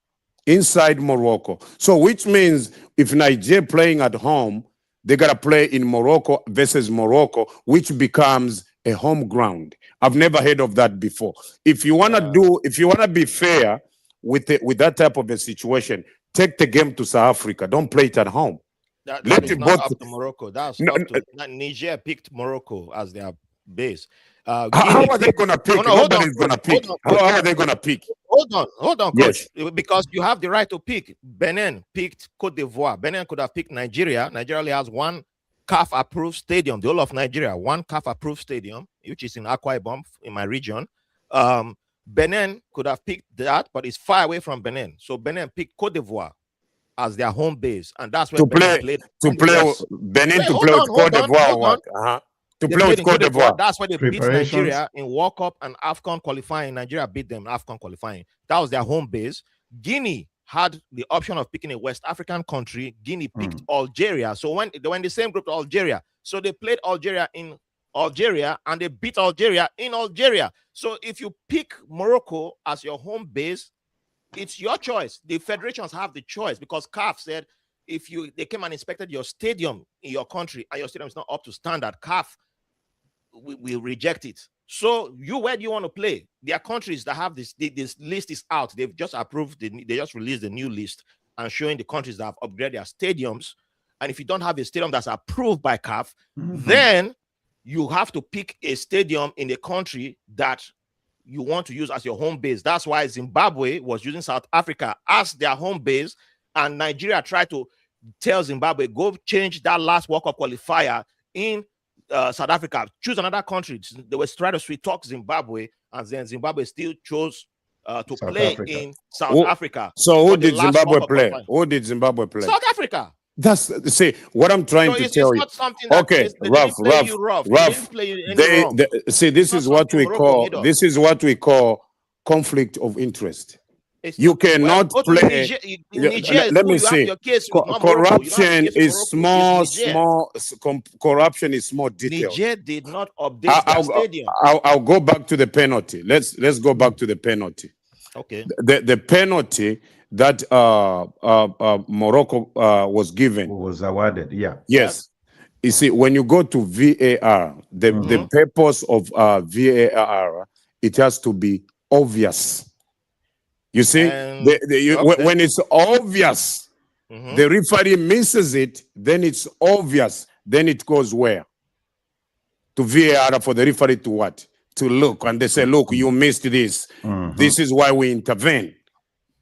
inside Morocco. So which means if Niger playing at home, they gotta play in Morocco versus Morocco, which becomes a home ground. I've never heard of that before. If you wanna be fair with that type of a situation, take the game to South Africa. Don't play it at home. That is not up to Morocco. That's up to Niger picked Morocco as their base. How are they going to pick? Nobody's going to pick. How are they going to pick? Hold on, coach. Yes. Because you have the right to pick. Benin picked Cote d'Ivoire. Benin could have picked Nigeria. Nigeria only has one CAF-approved stadium. The whole of Nigeria, one CAF-approved stadium, which is in Akwa Ibom in my region. Benin could have picked that, but it's far away from Benin. So Benin picked Cote d'Ivoire. as their home base, and that's where to Benin play played. Benin to play with Cote d'Ivoire or what? To play with Cote d'Ivoire. That's why they beat Nigeria in World Cup and Afcon qualifying. Nigeria beat them in Afcon qualifying. That was their home base. Guinea had the option of picking a West African country. Guinea picked Algeria. So when they were in the same group to Algeria, so they played Algeria in Algeria and they beat Algeria in Algeria. So if you pick Morocco as your home base, it's your choice. The federations have the choice because CAF said if they came and inspected your stadium in your country and your stadium is not up to standard, CAF will reject it. So where do you want to play? There are countries that have this list is out. They've just approved, they just released the new list and showing the countries that have upgraded their stadiums. And if you don't have a stadium that's approved by CAF, then you have to pick a stadium in a country that you want to use as your home base. That's why Zimbabwe was using South Africa as their home base, and Nigeria tried to tell Zimbabwe, go change that last World Cup qualifier in South Africa, choose another country. They were trying to sweet talk Zimbabwe, and then Zimbabwe still chose to play in South Africa. So who did Zimbabwe play? Who did Zimbabwe play? South Africa. That's what I'm trying to tell you. Okay, Ralph. See, this is what we call conflict of interest. You cannot play. Let me see. Corruption is small. Corruption is small detail. Niger did not update the stadium. I'll go back to the penalty. Let's go back to the penalty. Okay. The penalty that Morocco was given was awarded. Yeah. Yes. You see, when you go to VAR, the purpose of VAR, it has to be obvious. You see, when it's obvious, the referee misses it, then it's obvious. Then it goes where? To VAR for the referee to what? To look. And they say, look, you missed this. This is why we intervene.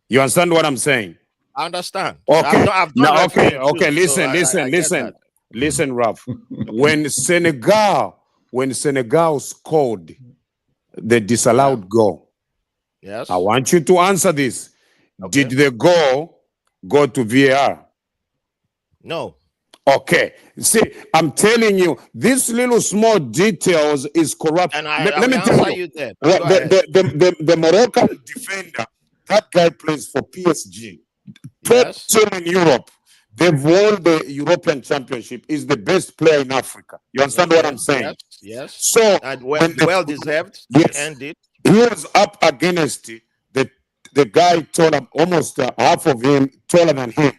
You understand what I'm saying? I understand. Okay. Okay. Listen, Ralph. When Senegal scored the disallowed goal, yes, I want you to answer this. Okay. Did the goal go to VAR? No. Okay. See, I'm telling you, these little small details is corrupt. And let me tell you, the Moroccan defender, that guy plays for PSG. Top team in Europe. They've won the European Championship. He's the best player in Africa. You understand what I'm saying? Yes. So, and well deserved. Yes. Ended. He was up against the guy taller, almost half of him taller than him.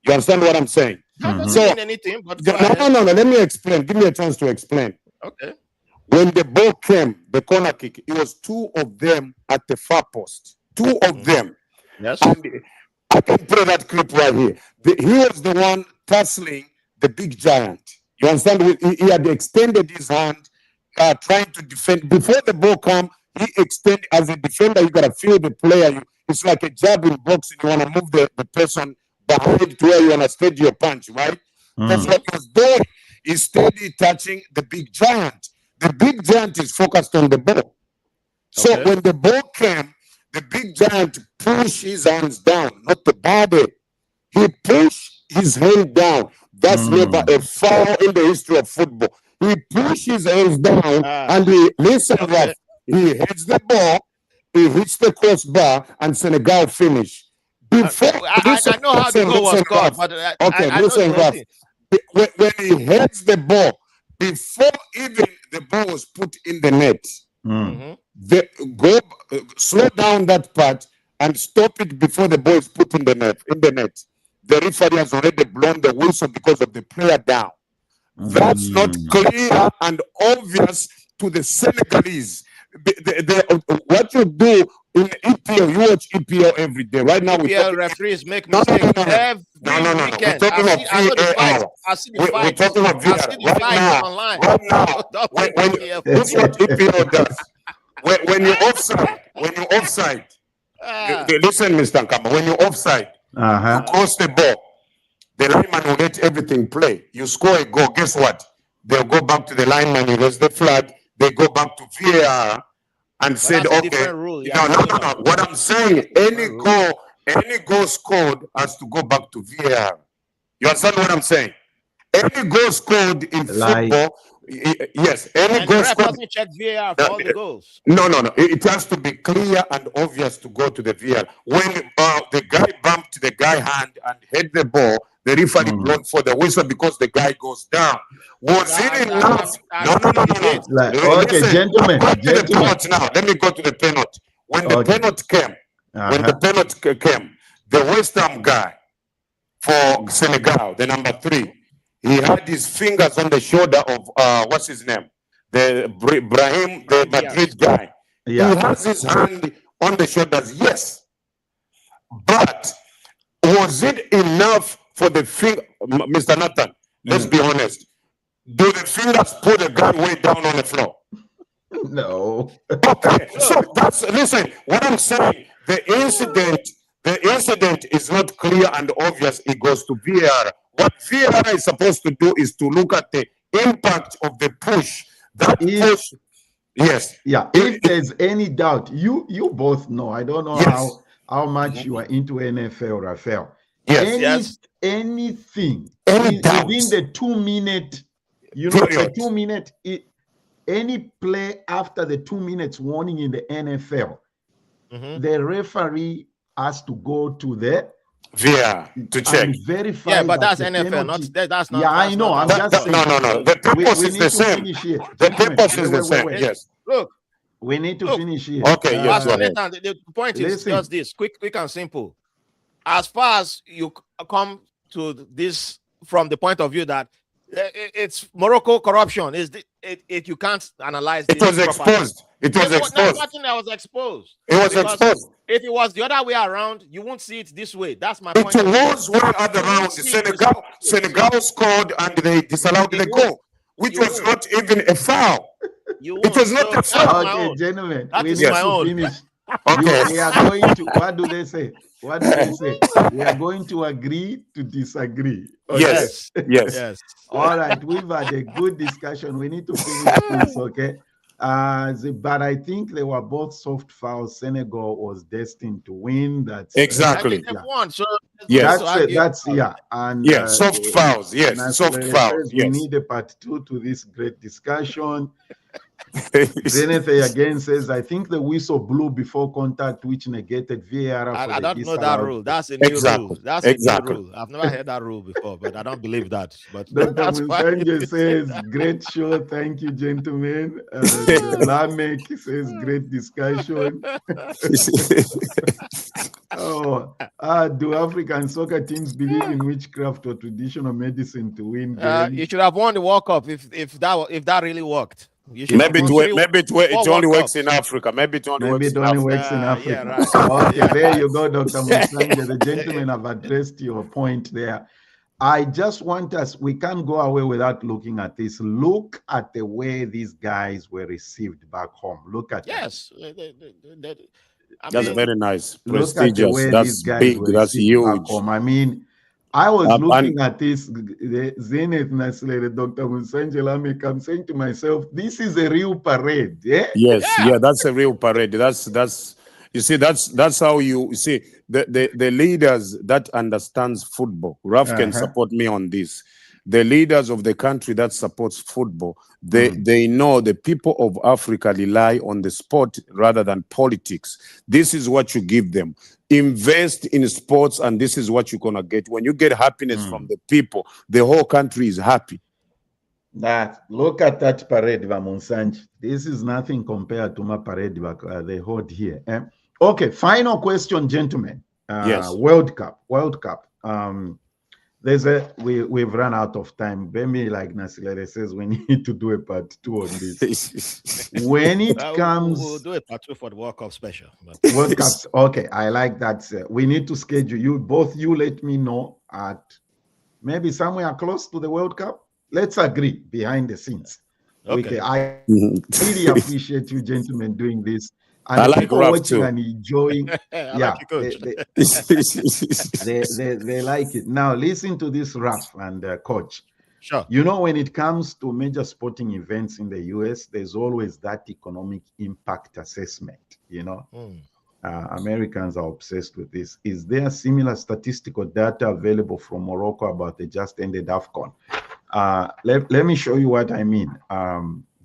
You understand what I'm saying? That doesn't mean anything, but no. Let me explain. Give me a chance to explain. Okay. When the ball came, the corner kick, it was two of them at the far post. Two of them. Yes. And I can play that clip right here. He was the one tussling the big giant. You understand? He had extended his hand, trying to defend. Before the ball came, he extended. As a defender, you got to feel the player. It's like a jab in boxing. You want to move the person behind to where you want to steady your punch, right? That's what he was doing. He's steady touching the big giant. The big giant is focused on the ball. So when the ball came, the big giant pushed his hands down, not the body. He pushed his hand down. That's never a foul in the history of football. He pushed his hands down and he hits the ball, he hits the crossbar, and Senegal finish. Before I know how the goal was scored, but listen, Ralph. When he hits the ball, before even the ball was put in the net, slow down that part and stop it before the ball is put in the net. The referee has already blown the whistle because of the player down. That's not clear and obvious to the Senegalese. What you do in EPL, you watch EPL every day. Right now, EPL referees make mistakes every weekend. We're talking about VAR. We're talking about VAR right now. This is what EPL does. When you're offside, listen, Mr. Nkama, when you're offside, you cross the ball, the lineman will let everything play. You score a goal, guess what? They'll go back to the lineman, he raise the flag, they go back to VAR and said, okay, no. What I'm saying, any goal any goal scored has to go back to VAR. You understand what I'm saying? Any goal scored in football, yes, any And goal the ref scored. doesn't check VAR for all the goals. No. It has to be clear and obvious to go to the VAR. When the guy bumped the guy hand and hit the ball, the referee blown for the whistle because the guy goes down. Was it enough? No. Okay, gentlemen. Now, let me go to the penalty. When the penalty came, the West Ham guy for Senegal, the number 3, he had his fingers on the shoulder of what's his name, the Brahim, the Madrid guy. He has his hand on the shoulders. Yes, but was it enough for the finger, Mr. Nathan? Let's be honest. Do the fingers put the guy way down on the floor? No. Okay, so listen. What I'm saying, the incident is not clear and obvious. It goes to VAR. What VAR is supposed to do is to look at the impact of the push. Push. Yes. Yeah. If there's any doubt, you both know. I don't know how much you are into NFL, Raphael. Anything within the 2 minute, the 2 minute. Any play after the 2 minutes warning in the NFL, the referee has to go to the VAR to check, verify. Yeah, but that's NFL, that's not. Yeah, I know. I'm just saying. No. The purpose is the same. The purpose is the same. Yes. Look, we need to finish here. Okay. Yes. The point is just this: quick and simple. As far as you come to this from the point of view that it's Morocco corruption, you can't analyze it. Was exposed. It was exposed. Nothing that was exposed. It was exposed. If it was the other way around, you won't see it this way. That's my point. It was one other round. Senegal scored and they disallowed the goal, which was not even a foul. It was not a foul. Okay, gentlemen, we need to finish. Okay. We are going to, what do they say? We are going to agree to disagree. Okay? Yes. All right, we've had a good discussion. We need to finish this, okay? But I think they were both soft fouls. Senegal was destined to win. That's exactly. Won, so that's and soft fouls. Yes, soft fouls. We need a part 2 to this great discussion. Zenith again says, I think the whistle blew before contact, which negated VAR. I don't know that rule. That's a new rule. That's a new rule. I've never heard that rule before, but I don't believe that. But Dr. Munsanje says, great show. Thank you, gentlemen. Lamek says, great discussion. Do African soccer teams believe in witchcraft or traditional medicine to win games? You should have won the World Cup if that really worked. Maybe it only works in Africa. Maybe it only works in Africa. Yeah, right. Okay, there you go, Dr. Musanga. The gentlemen have addressed your point there. I just want us, we can't go away without looking at this. Look at the way these guys were received back home. Look at that's very nice. Prestigious. That's big. That's huge. I mean, I was looking at this, the Zenith Naslere, Dr. Musanje, I'm saying to myself, this is a real parade. Yeah? Yes, that's a real parade. That's you see, that's how you see the leaders that understands football. Raf can support me on this. The leaders of the country that supports football, they know the people of Africa rely on the sport rather than politics. This is what you give them. Invest in sports, and this is what you're gonna get. When you get happiness from the people, the whole country is happy. Look at that parade, Vamunsanj. This is nothing compared to my parade they hold here. Okay, final question, gentlemen. Yes. World Cup. We've run out of time. Bemi, like Nasilere says, we need to do a part 2 on this. When it comes, we'll do a part 2 for the World Cup special. World Cups. Okay, I like that. We need to schedule you let me know at maybe somewhere close to the World Cup. Let's agree behind the scenes. Okay, I really appreciate you gentlemen doing this. And I like people watching and enjoying. They like it. Now listen to this, Raf and Coach. Sure. You know, when it comes to major sporting events in the US, there's always that economic impact assessment, Americans are obsessed with this. Is there similar statistical data available from Morocco about the just ended Afcon? Let me show you what I mean.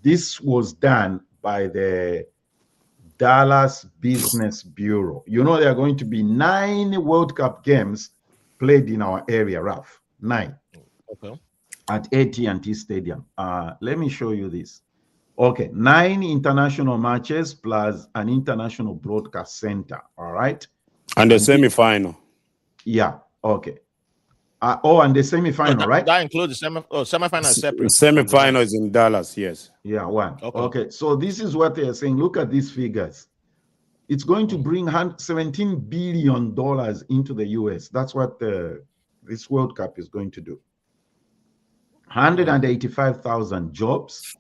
This was done by the Dallas Business Bureau. You know, there are going to be 9 World Cup games played in our area, Raf. 9. Okay. At AT&T Stadium. Let me show you this. Okay, 9 international matches plus an international broadcast center. All right. And the semi-final. Yeah. Okay. And the semi-final, right? That includes the semi-final is separate. Semi-final is in Dallas, yes. Yeah, 1. Okay. So this is what they are saying. Look at these figures. It's going to bring $17 billion into the US. That's what this World Cup is going to do. 185,000 jobs,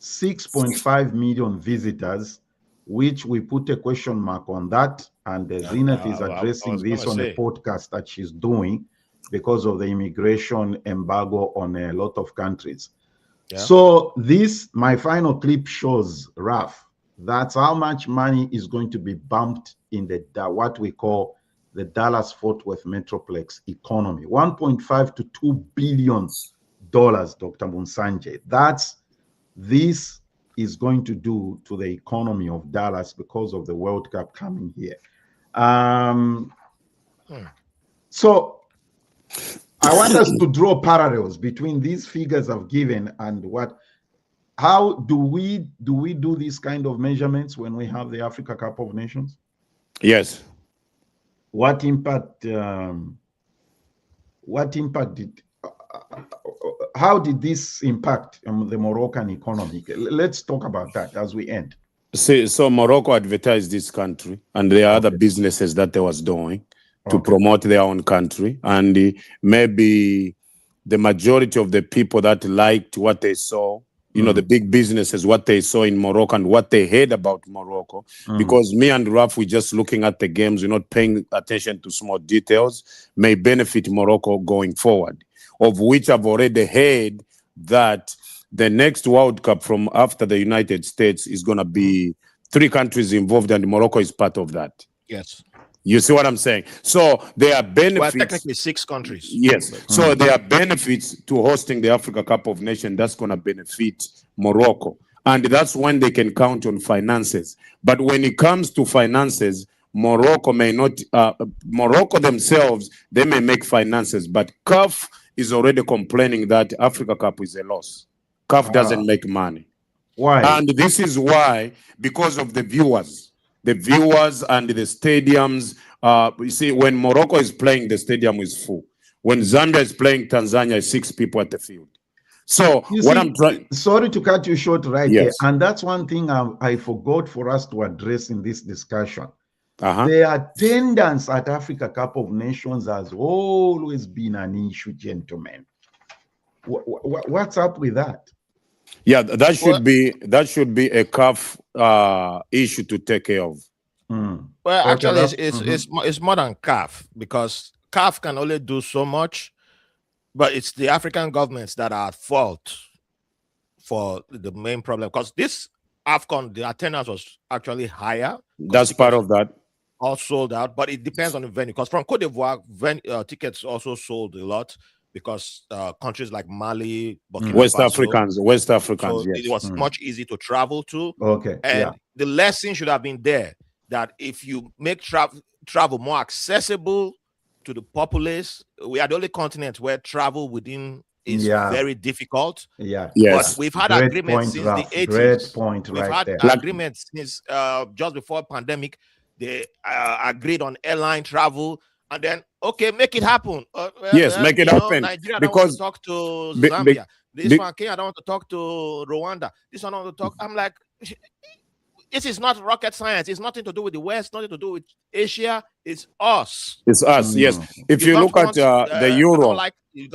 6.5 million visitors, which we put a question mark on that. And Zenith is addressing this on a podcast that she's doing because of the immigration embargo on a lot of countries. Yeah. So this, my final clip shows, Raf, that's how much money is going to be bumped in the what we call the Dallas-Fort Worth Metroplex economy. 1.5 to $2 billion, Dr. Munsanje. This is going to do to the economy of Dallas because of the World Cup coming here. So I want us to draw parallels between these figures I've given and how do we do these kind of measurements when we have the Africa Cup of Nations? Yes. What impact how did this impact the Moroccan economy? Let's talk about that as we end. See, so Morocco advertised this country, and there are other businesses that they was doing to promote their own country. And maybe the majority of the people that liked what they saw, you know, the big businesses, what they saw in Morocco and what they heard about Morocco, because me and Raf, we're just looking at the games, we're not paying attention to small details, may benefit Morocco going forward, of which I've already heard that the next World Cup from after the United States is going to be 3 countries involved, and Morocco is part of that. Yes. You see what I'm saying? So there are benefits. Well, technically 6 countries. Yes. So there are benefits to hosting the Africa Cup of Nations. That's going to benefit Morocco. And that's when they can count on finances. But when it comes to finances, Morocco may not, Morocco themselves, they may make finances. But CAF is already complaining that Africa Cup is a loss. CAF doesn't make money. Why? And this is why, because of the viewers. The viewers and the stadiums, you see, when Morocco is playing, the stadium is full. When Zambia is playing, Tanzania is 6 people at the field. So what I'm trying... Sorry to cut you short right there. And that's one thing I forgot for us to address in this discussion. The attendance at Africa Cup of Nations has always been an issue, gentlemen. What's up with that? Yeah, that should be a CAF issue to take care of. Well, actually, it's more than CAF, because CAF can only do so much, but it's the African governments that are at fault for the main problem. Because this Afcon, the attendance was actually higher. That's part of that. All sold out, but it depends on the venue. Because from Cote d'Ivoire, tickets also sold a lot. Because countries like Mali, West Africans, so yes. It was much easy to travel to. And the lesson should have been there that if you make travel more accessible to the populace, we are the only continent where travel within is very difficult. But we've had agreements since the 80s. We've had agreements since just before pandemic. They agreed on airline travel. And then, make it happen. Make it happen. Nigeria don't want to talk to Zambia. This one, Kenya don't want to talk to Rwanda. This one don't want to talk. I'm like, this is not rocket science. It's nothing to do with the West, nothing to do with Asia. It's us. It's us, yes. If you look at the Euro, they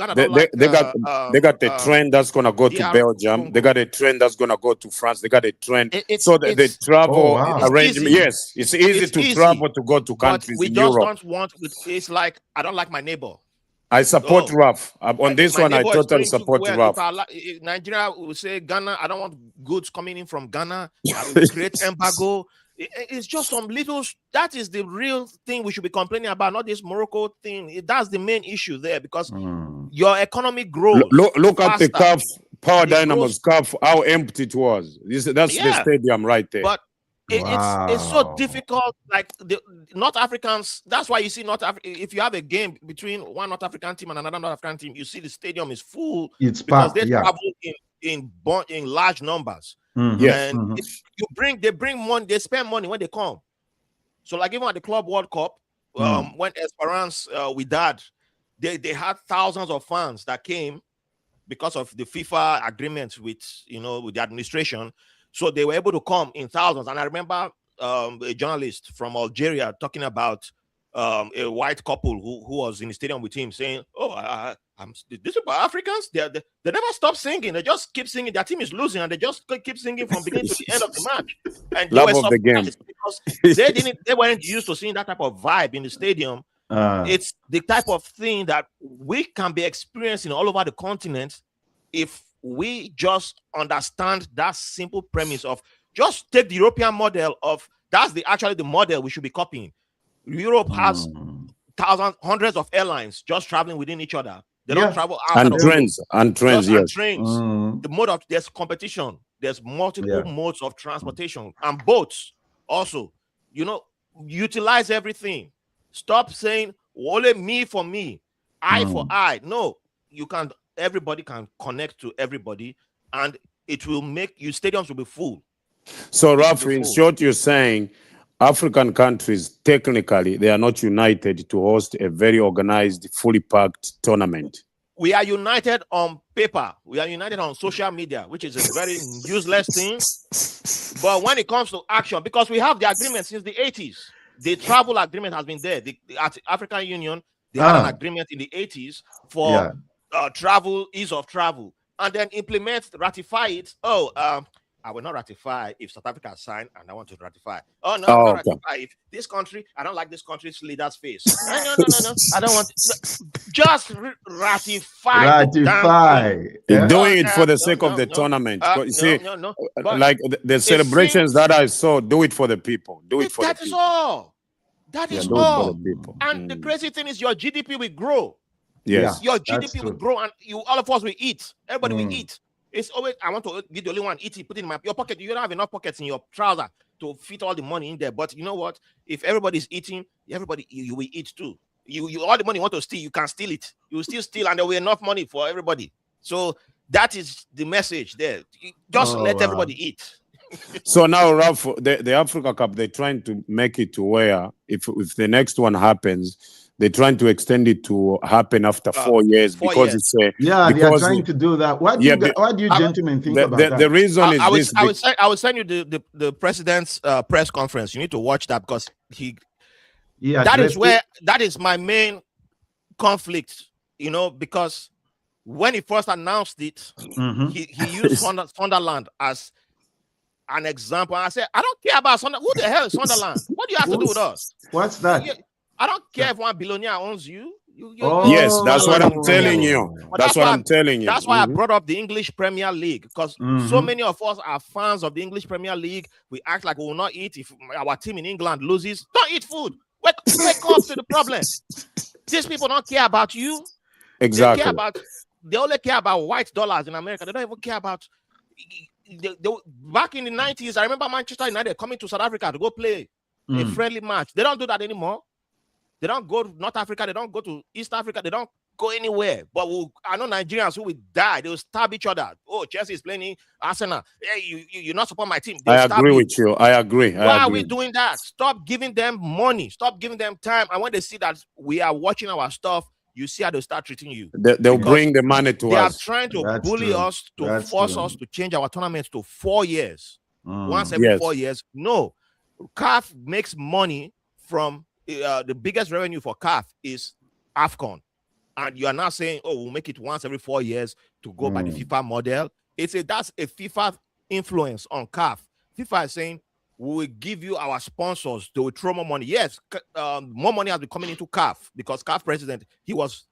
got a trend that's going to go to Belgium. They got a trend that's going to go to France. They got a trend. The travel arrangement, yes, it's easy to travel to go to countries in Europe. We just don't want, it's like, I don't like my neighbor. I support Raf. On this one, I totally support Raf. Nigeria will say, Ghana, I don't want goods coming in from Ghana. I will create embargo. It's just some little. That is the real thing we should be complaining about, not this Morocco thing. That's the main issue there, because your economy grows. Look at the faster. CAF Power Dynamos CAF, how empty it was. That's the stadium right there. But it's so difficult. Like the North Africans, that's why you see if you have a game between one North African team and another North African team, you see the stadium is full. It's because packed, they travel in large numbers. And they bring money, they spend money when they come. So like even at the Club World Cup, when Esperance with Dad, they had thousands of fans that came because of the FIFA agreement with the administration. So they were able to come in thousands. And I remember a journalist from Algeria talking about a white couple who was in the stadium with him, saying, this is about Africans. They never stop singing. They just keep singing. Their team is losing, and they just keep singing from beginning to the end of the match. And love of the game, because they weren't used to seeing that type of vibe in the stadium. It's the type of thing that we can be experiencing all over the continent if we just understand that simple premise of just take the European model of that's actually the model we should be copying. Europe has hundreds of airlines just traveling within each other. They don't travel outside and trains. Yes. The mode of there's competition. There's multiple modes of transportation and boats. Also, utilize everything. Stop saying only me for me, I for I. No, you can. Everybody can connect to everybody, and it will make you stadiums will be full. So, Raphael, in short, you're saying African countries, technically, they are not united to host a very organized, fully packed tournament. We are united on paper. We are united on social media, which is a very useless thing. But when it comes to action, because we have the agreement since the 80s, the travel agreement has been there. The African Union, they had an agreement in the 80s for travel, ease of travel, and then ratify it. I will not ratify if South Africa signed and I want to ratify. I will not ratify if this country, I don't like this country's leader's face. No. I don't want just ratify. Doing it for the sake of the tournament. You see, like the celebrations that I saw, do it for the people. Do it for the people. That is all. And the crazy thing is your GDP will grow. Yes. Your GDP will grow, and all of us will eat. Everybody will eat. It's always, I want to be the only one eating, put it in your pocket. You don't have enough pockets in your trouser to fit all the money in there. But you know what? If everybody's eating, you will eat too. You all the money you want to steal, you can steal it. You will still steal, and there will be enough money for everybody. So that is the message there. Just let everybody eat. So now, Ralph, the Africa Cup, they're trying to make it to where if the next one happens, they're trying to extend it to happen after 4 years because it's they are trying to do that. What do you gentlemen think about that? The reason is this. I will send you the president's press conference. You need to watch that because that is my main conflict. Because when he first announced it, he used Sunderland as an example. And I said, I don't care about Sunderland. Who the hell is Sunderland? What do you have to do with us? What's that? I don't care if one billionaire owns you. Yes, that's what I'm telling you. That's what I'm telling you. That's why I brought up the English Premier League, because so many of us are fans of the English Premier League. We act like we will not eat if our team in England loses. Don't eat food. Wake up to the problem. These people don't care about you. Exactly. They only care about white dollars in America. They don't even care about. Back in the 90s, I remember Manchester United coming to South Africa to go play a friendly match. They don't do that anymore. They don't go to North Africa. They don't go to East Africa. They don't go anywhere. But I know Nigerians who will die. They will stab each other. Oh, Chelsea is playing Arsenal. Hey, you not support my team. I agree with you. I agree. Why are we doing that? Stop giving them money. Stop giving them time. And when they see that we are watching our stuff, you see how they start treating you. They'll bring the money to us. They are trying to bully us, to force us to change our tournaments to 4 years. Once every 4 years. No. CAF makes money from the biggest revenue for CAF is Afcon. And you are now saying, we'll make it once every 4 years to go by the FIFA model. That's a FIFA influence on CAF. FIFA is saying, we will give you our sponsors to throw more money. Yes, more money has been coming into CAF because CAF president, he was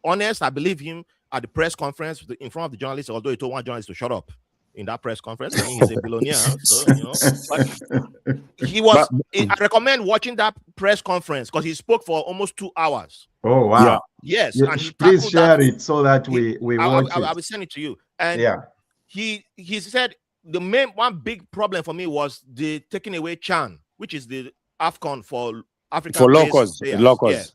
honest. I believe him at the press conference in front of the journalists, although he told one journalist to shut up. in that press conference. I mean, he's a billionaire, so you know. But he was. I recommend watching that press conference because he spoke for almost 2 hours. Oh wow! Yeah. Yes, and he please share it so that we watch it. I will send it to you. And he said the one big problem for me was the taking away CHAN, which is the Afcon for African for locals.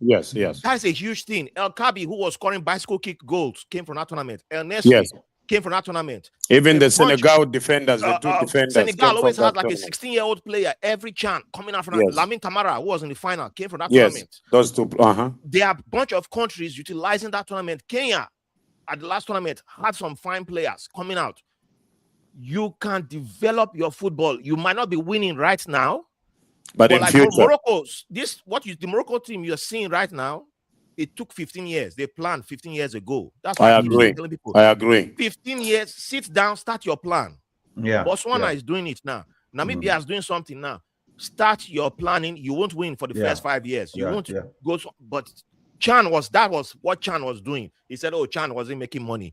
Yes. That's a huge thing. El Kabi, who was scoring bicycle kick goals, came from that tournament. El Nesri came from that tournament. Even the Senegal defenders, the two defenders. Senegal always had like a 16-year-old player every CHAN coming out from that. Lamin Camara, who was in the final, came from that tournament. Those two. There are a bunch of countries utilizing that tournament. Kenya, at the last tournament, had some fine players coming out. You can develop your football. You might not be winning right now, but in like future, Morocco, the Morocco team you're seeing right now, it took 15 years. They planned 15 years ago. That's what I'm telling people. I agree. 15 years, sit down, start your plan. Yeah. Botswana is doing it now. Namibia is doing something now. Start your planning. You won't win for the first 5 years. You won't go. But that was what CHAN was doing. He said, "Oh, CHAN wasn't making money."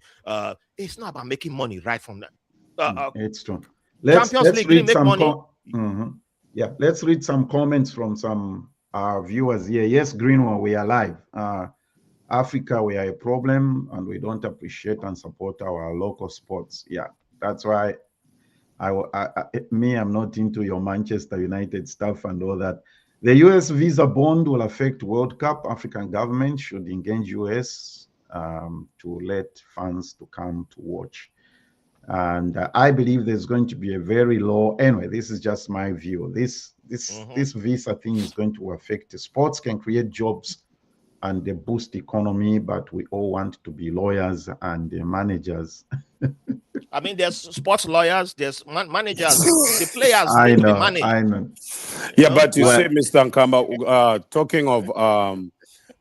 It's not about making money right from that. It's true. Let's read some. Yeah, let's read some comments from some viewers here. Yes, Greenwell, we are live. Africa, we are a problem, and we don't appreciate and support our local sports. Yeah, that's why I'm not into your Manchester United stuff and all that. The US visa bond will affect World Cup. African government should engage US to let fans to come to watch. And I believe there's going to be a very low. Anyway, this is just my view. This visa thing is going to affect sports. Can create jobs and they boost economy, but we all want to be lawyers and managers. I mean, there's sports lawyers, there's managers, the players need to be managed. I know. Yeah, but you say, Mr. Nkamba, talking of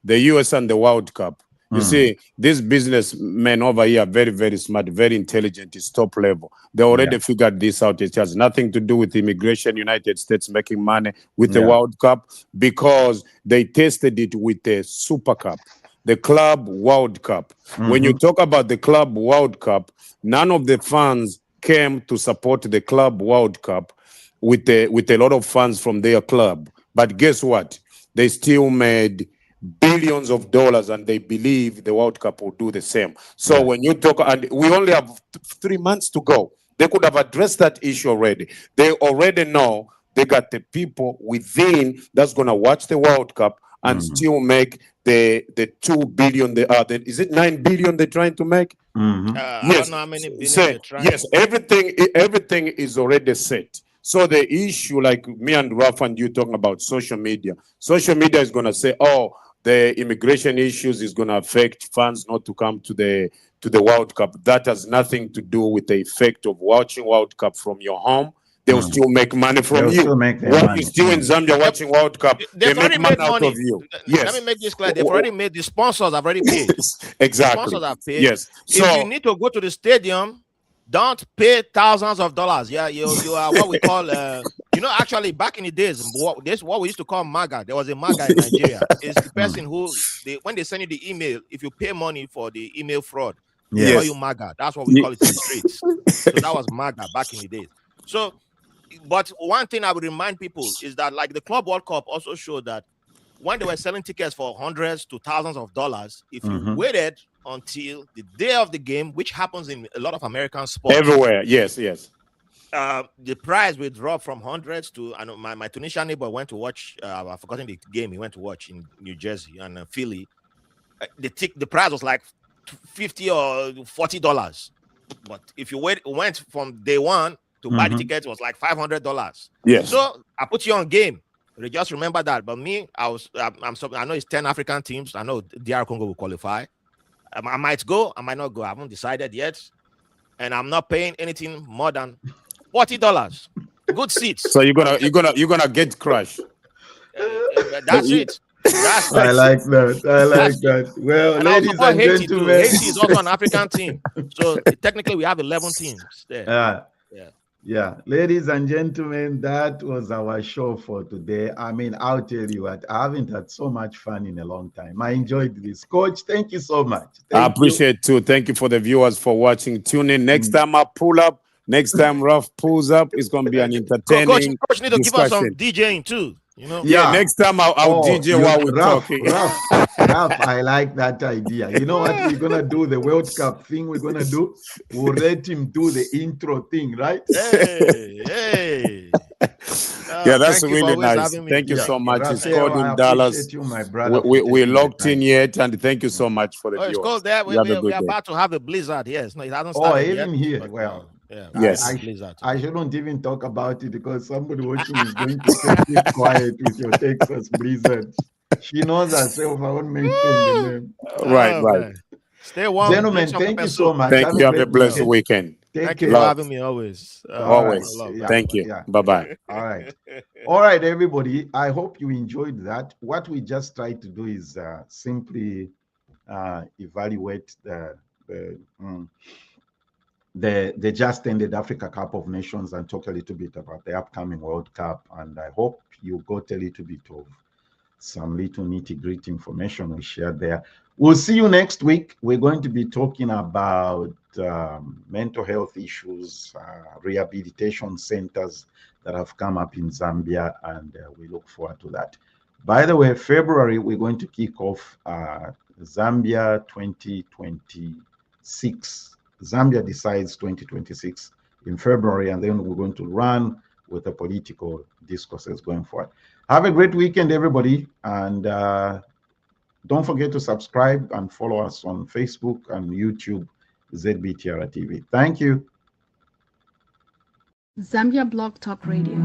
the US and the World Cup. You see, these businessmen over here are very, very smart, very intelligent. It's top level. They already figured this out. It has nothing to do with immigration, United States making money with the World Cup, because they tested it with the Super Cup, the Club World Cup. When you talk about the Club World Cup, none of the fans came to support the Club World Cup with a lot of fans from their club. But guess what? They still made billions of dollars, and they believe the World Cup will do the same. So when you talk, and we only have 3 months to go, they could have addressed that issue already. They already know they got the people within that's going to watch the World Cup and still make the 2 billion. Is it 9 billion they're trying to make? I don't know how many billion they're trying. Yes, everything is already set. So the issue, like me and Raph and you talking about social media is going to say, oh, the immigration issues is going to affect fans not to come to the World Cup. That has nothing to do with the effect of watching World Cup from your home. They'll still make money from you. You're still in Zambia watching World Cup. They make money out of you. Yes. Let me make this clear. They've already made, the sponsors have already paid. Exactly. The sponsors have paid. Yes. So if you need to go to the stadium, don't pay thousands of dollars. Yeah, you are what we call, actually back in the days, what we used to call MAGA. There was a MAGA in Nigeria. It's the person who, when they send you the email, if you pay money for the email fraud, they call you MAGA. That's what we call it in the streets. So that was MAGA back in the days. So, but one thing I would remind people is that, like, the Club World Cup also showed that when they were selling tickets for hundreds to thousands of dollars, if you waited until the day of the game, which happens in a lot of American sports. Everywhere, yes. The price will drop from hundreds to, I know my Tunisian neighbor went to watch, I've forgotten the game he went to watch in New Jersey and Philly. The price was like $50 or $40. But if you went from day one to buy the ticket, it was like $500. Yes. So I put you on game. Just remember that. But me, I know it's 10 African teams. I know DR Congo will qualify. I might go, I might not go. I haven't decided yet, and I'm not paying anything more than $40. Good seats. So you're gonna get crushed. That's it. That's I like that. Well, and ladies and gentlemen, Haiti is also an African team. So technically, we have 11 teams there. Yeah, ladies and gentlemen, that was our show for today. I mean, I'll tell you what, I haven't had so much fun in a long time. I enjoyed this. Coach, thank you so much. I appreciate it too. Thank you for the viewers for watching. Tune in next time. I pull up Next time Ralph pulls up, it's going to be an entertaining Coach need to give us some discussion. DJing too. You know? Yeah, next time I'll DJ while we're talking. Raph, I like that idea. You know what we're gonna do? The World Cup thing we're gonna do. We'll let him do the intro thing, right? Hey. Yeah, that's really nice. Thank you so much. It's called in Dallas. You, my brother, we're locked in yet, and thank you so much for the viewers. It's called that. We're about to have a blizzard. Yes, no, it hasn't started even yet, here. But, well, yeah, yes. I shouldn't even talk about it because somebody watching is going to keep quiet with your Texas blizzard. She knows herself. I won't mention the name. Right. Man. Stay warm. Gentlemen, thank you so much. Thank you. Have a blessed weekend. Thank you for having me always. Always. Thank you. Yeah. Bye-bye. All right, everybody. I hope you enjoyed that. What we just tried to do is simply evaluate the just ended Africa Cup of Nations and talk a little bit about the upcoming World Cup. And I hope you got a little bit of some little nitty-gritty information we shared there. We'll see you next week. We're going to be talking about mental health issues, rehabilitation centers that have come up in Zambia, and we look forward to that. By the way, February, we're going to kick off Zambia 2026. Zambia decides 2026 in February, and then we're going to run with the political discourses going forward. Have a great weekend, everybody, and don't forget to subscribe and follow us on Facebook and YouTube, ZBTR TV. Thank you. Zambia Blog Talk Radio.